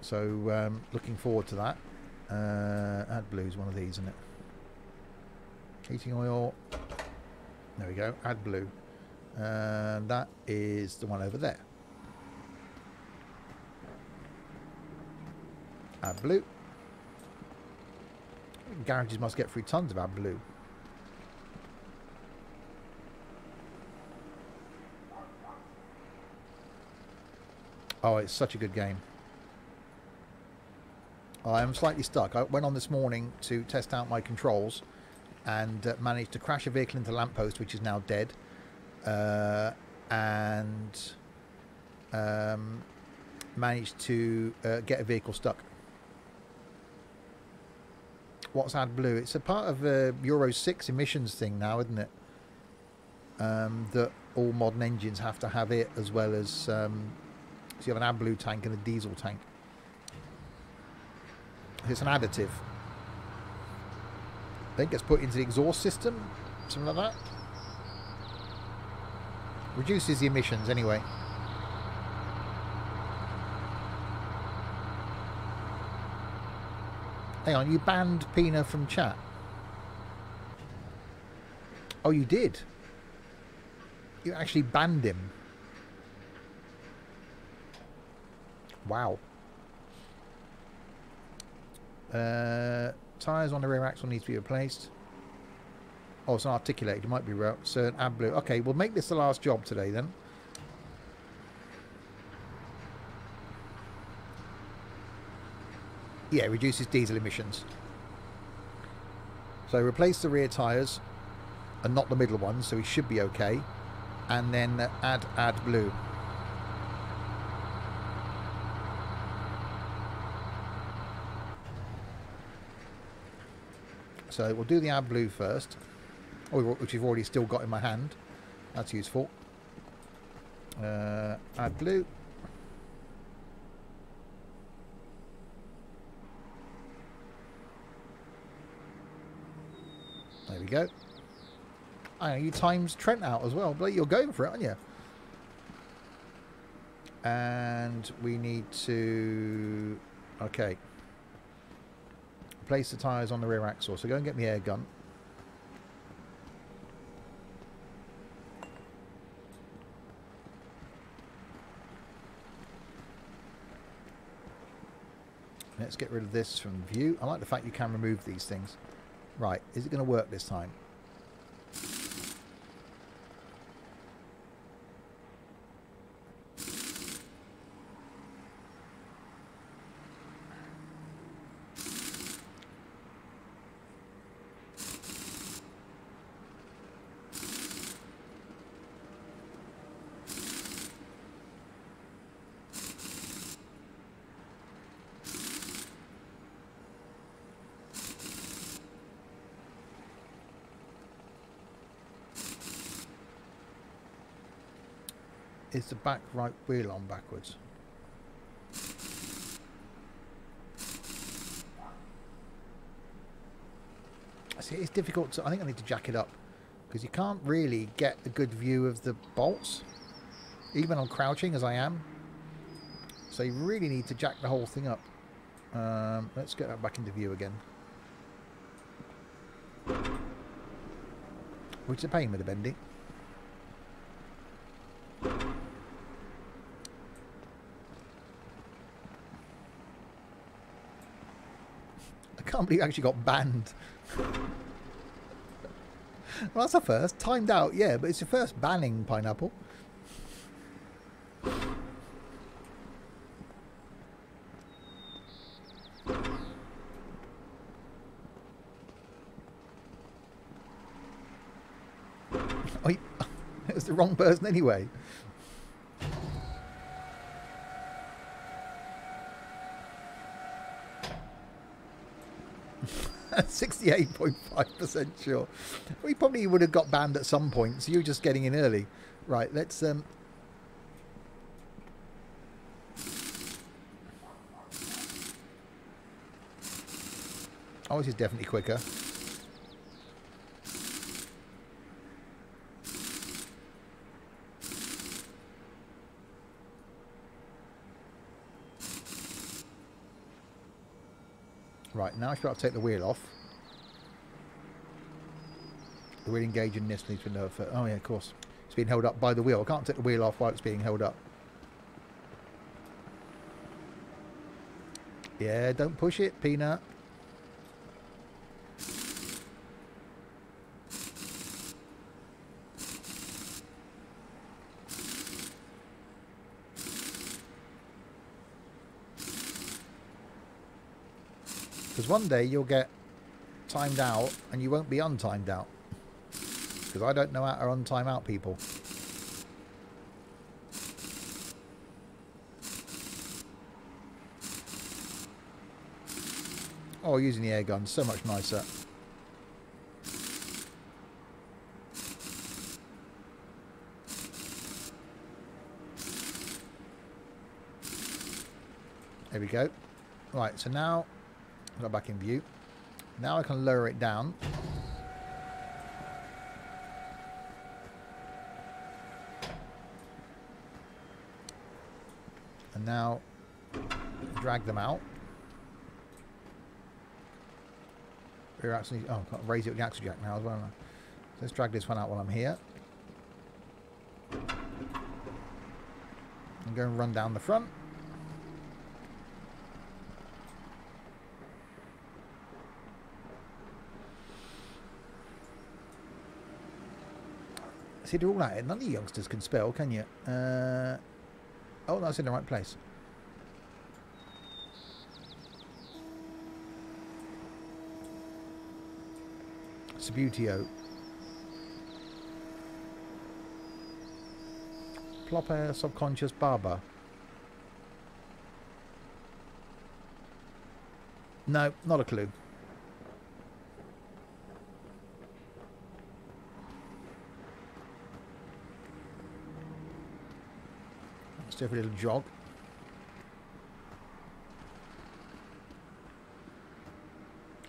So looking forward to that. AdBlue is one of these, isn't it? Heating oil. There we go. AdBlue. And that is the one over there. AdBlue. Garages must get through tons of AdBlue. Oh, it's such a good game. I am slightly stuck. I went on this morning to test out my controls and managed to crash a vehicle into a lamppost, which is now dead, and managed to get a vehicle stuck. What's AdBlue? It's a part of a Euro 6 emissions thing now, isn't it? That all modern engines have to have it, as well as so you have an AdBlue tank and a diesel tank. It's an additive. I think it's put into the exhaust system, something like that. Reduces the emissions anyway. Hang on, you banned Pina from chat? Oh, you did? You actually banned him? Wow. Tyres on the rear axle needs to be replaced. Oh, it's unarticulated. It might be right. So an AdBlue. Okay, we'll make this the last job today then. Yeah, it reduces diesel emissions. So replace the rear tyres and not the middle ones, so we should be okay. And then add AdBlue. So we'll do the AdBlue first, which we've already still got in my hand. That's useful. AdBlue. There we go. I know you times Trent out as well, but you're going for it, aren't you? And we need to... Okay. Place the tyres on the rear axle. So go and get me air gun. Let's get rid of this from view. I like the fact you can remove these things. Right, is it going to work this time? Is the back right wheel on backwards? See, it's difficult to... I think I need to jack it up because you can't really get a good view of the bolts, even on crouching as I am. So you really need to jack the whole thing up. Let's get that back into view again. Which is a pain with the bending. I can't believe you actually got banned. Well, that's a first. Timed out, yeah, but it's your first banning, Pineapple. Oh, it was the wrong person anyway. 68.5% sure. We probably would have got banned at some point, so you're just getting in early. Right, let's... Oh, this is definitely quicker. Right, now I should have to take the wheel off. The wheel engage in this needs to know. Oh yeah, of course. It's being held up by the wheel. I can't take the wheel off while it's being held up. Yeah, don't push it, Peanut. Because one day you'll get timed out and you won't be untimed out. Because I don't know how to untime out people. Oh, using the air gun, so much nicer. There we go. Right, so now I've got back in view. Now I can lower it down. And now drag them out. We're actually, oh, I can't raise it with the axle jack now as well. So let's drag this one out while I'm here. I'm going to run down the front. See, they're all at it. None of the youngsters can spell, can you? Oh, that's in the right place. Subutio. Plopper, subconscious barber. No, not a clue. Let's do a little jog.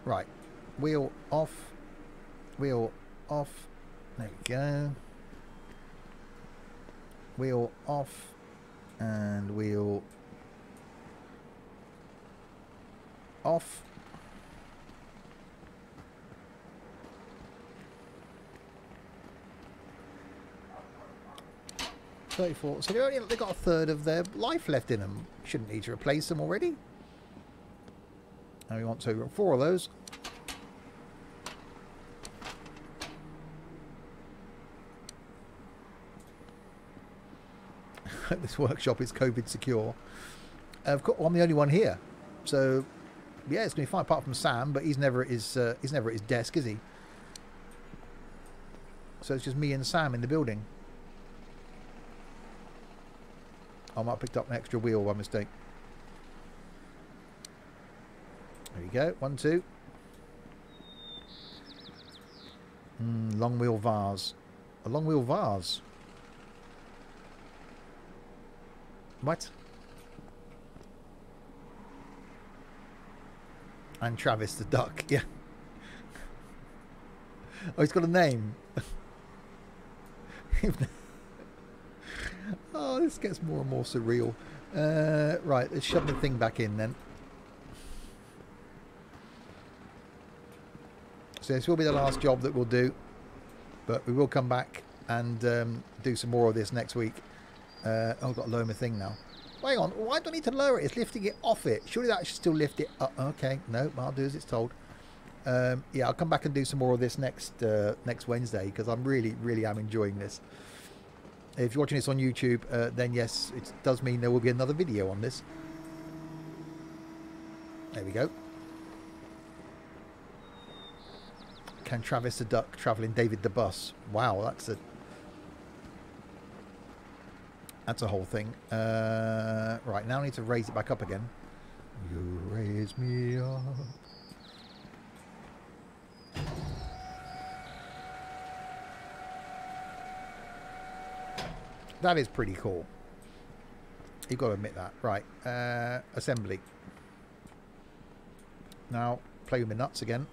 Right, wheel off. Wheel off. There we go. Wheel off. And wheel off. $34. So they've got a third of their life left in them. Shouldn't need to replace them already. And we want to 4 of those. This workshop is COVID secure. Of course, I'm the only one here, so yeah, it's going to be fine. Apart from Sam, but he's never at his desk, is he? So it's just me and Sam in the building. I might have picked up an extra wheel by mistake. There we go. 1, 2. Long wheel vase. A long wheel vase. What? And Travis the duck, yeah. Oh, he's got a name. Oh, this gets more and more surreal. Right, let's shove the thing back in then. So this will be the last job that we'll do, but we will come back and do some more of this next week. Oh, I've got to lower my thing now. Hang on, why do I need to lower it? It's lifting it off it. Surely that should still lift it up. Okay, no, I'll do as it's told. Yeah, I'll come back and do some more of this next Wednesday, because I'm really am enjoying this. If you're watching this on YouTube, then yes, it does mean there will be another video on this. There we go. Can Travis the duck travel in David the bus? Wow, that's a whole thing. Right, now I need to raise it back up again. You raise me up. That is pretty cool. You've got to admit that. Right, assembly. Now, play with my nuts again.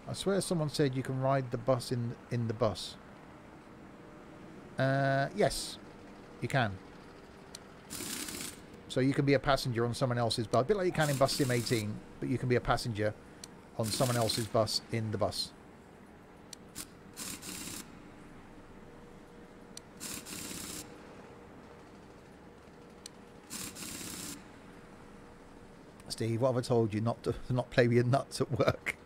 I swear someone said you can ride the bus in the bus. Yes, you can. So you can be a passenger on someone else's bus. A bit like you can in Bus Sim 18, but you can be a passenger on someone else's bus in the bus. Steve, what have I told you? Not to not play with your nuts at work.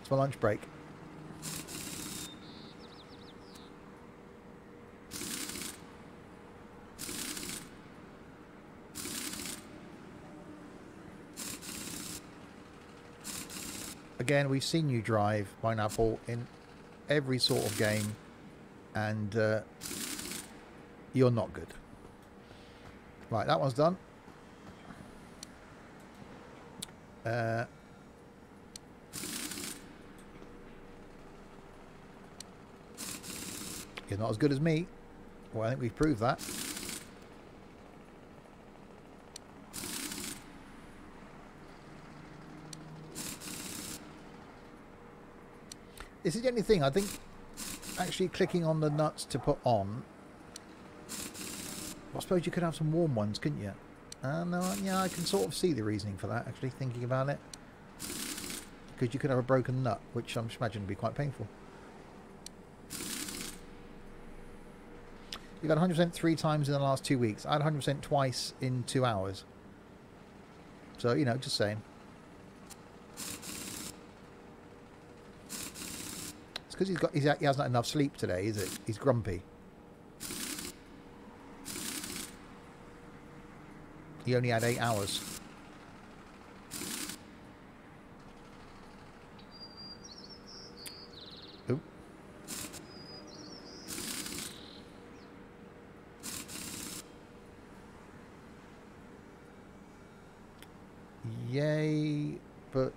It's my lunch break. again, we've seen you drive pineapple in every sort of game, and you're not good. Right, that one's done. You're not as good as me. Well, I think we've proved that. This is the only thing. I think actually clicking on the nuts to put on. I suppose you could have some warm ones, couldn't you? No, yeah, I can sort of see the reasoning for that, actually, thinking about it. Because you could have a broken nut, which I'm imagining would be quite painful. You got 100% 3 times in the last 2 weeks. I had 100% twice in 2 hours. So, you know, just saying. It's because he hasn't had enough sleep today, is it? He's grumpy. He only had 8 hours. Oop. Yay, but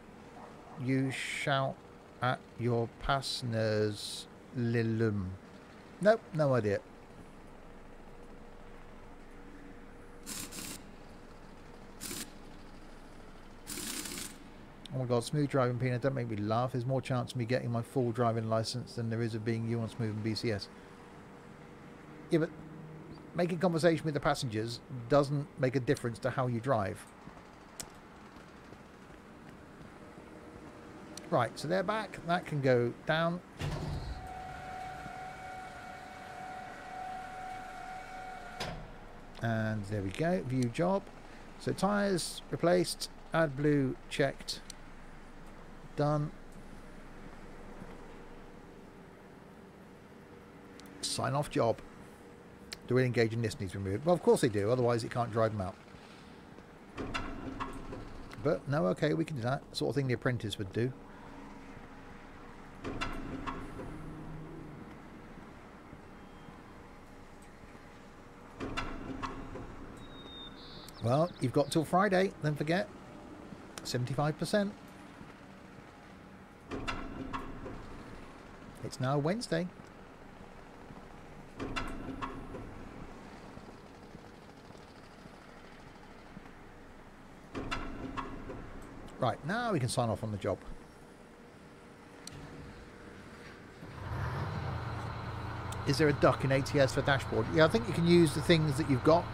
you shout at your passengers, Lilum. Nope, no idea. Oh my god, smooth driving, Peanut, don't make me laugh. There's more chance of me getting my full driving licence than there is of being you on smooth and BCS. Yeah, but making conversation with the passengers doesn't make a difference to how you drive. Right, so they're back. That can go down. And there we go. View job. So tyres replaced. AdBlue checked. Done. Sign off job. Do we engage in this needs removed? Well, of course they do. Otherwise, it can't drive them out. But no, okay, we can do that. Sort of thing the apprentice would do. Well, you've got till Friday, don't forget. 75%. It's now Wednesday. Right, now we can sign off on the job. Is there a duck in ATS for dashboard? Yeah, I think you can use the things that you've got.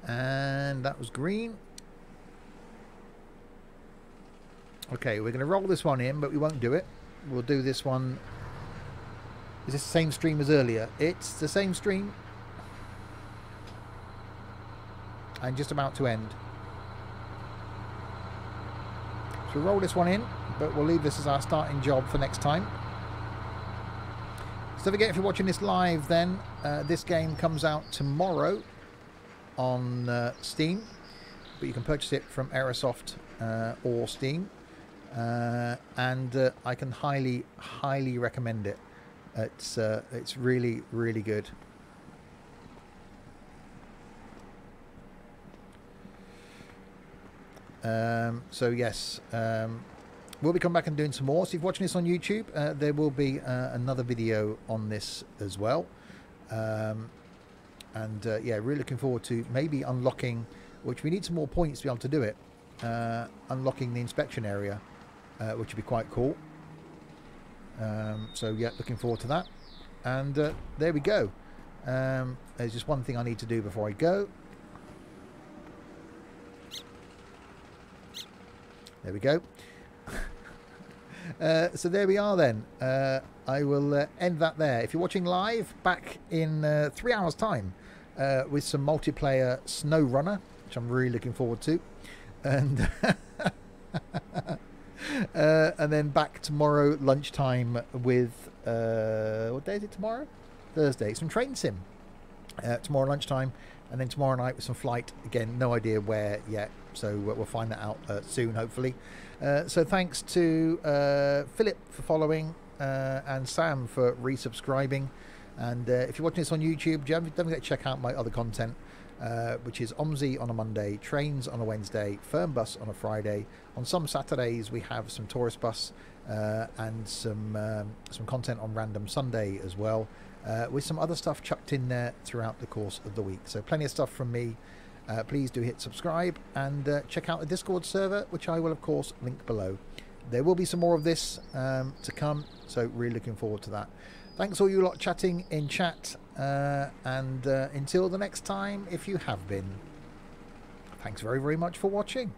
And that was green. Okay, we're going to roll this one in, but we won't do it. We'll do this one. Is this the same stream as earlier? It's the same stream. And just about to end. So we'll roll this one in, but we'll leave this as our starting job for next time. So don't forget, if you're watching this live, then this game comes out tomorrow on Steam, but you can purchase it from Aerosoft or Steam, and I can highly recommend it. It's really good. So yes, we'll be coming back and doing some more. So if you're watching this on YouTube, there will be another video on this as well. And yeah, really looking forward to maybe unlocking, which we need some more points to be able to do it, unlocking the inspection area, which would be quite cool. So yeah, looking forward to that. And there we go. There's just one thing I need to do before I go. There we go. So there we are then. I will end that there. If you're watching live, back in 3 hours time, with some multiplayer Snow Runner, which I'm really looking forward to. And and then back tomorrow lunchtime with what day is it tomorrow? Thursday. Some train sim tomorrow lunchtime, and then tomorrow night with some flight. Again, no idea where yet, so we'll find that out soon, hopefully. So thanks to Philip for following and Sam for resubscribing. And if you're watching this on YouTube, don't forget to check out my other content, which is OMSI on a Monday, Trains on a Wednesday, Firm Bus on a Friday. On some Saturdays we have some Tourist Bus and some content on Random Sunday as well, with some other stuff chucked in there throughout the course of the week. So plenty of stuff from me. Please do hit subscribe and check out the Discord server, which I will of course link below. There will be some more of this to come, so really looking forward to that. Thanks all you lot chatting in chat, and until the next time, if you have been, thanks very, very much for watching.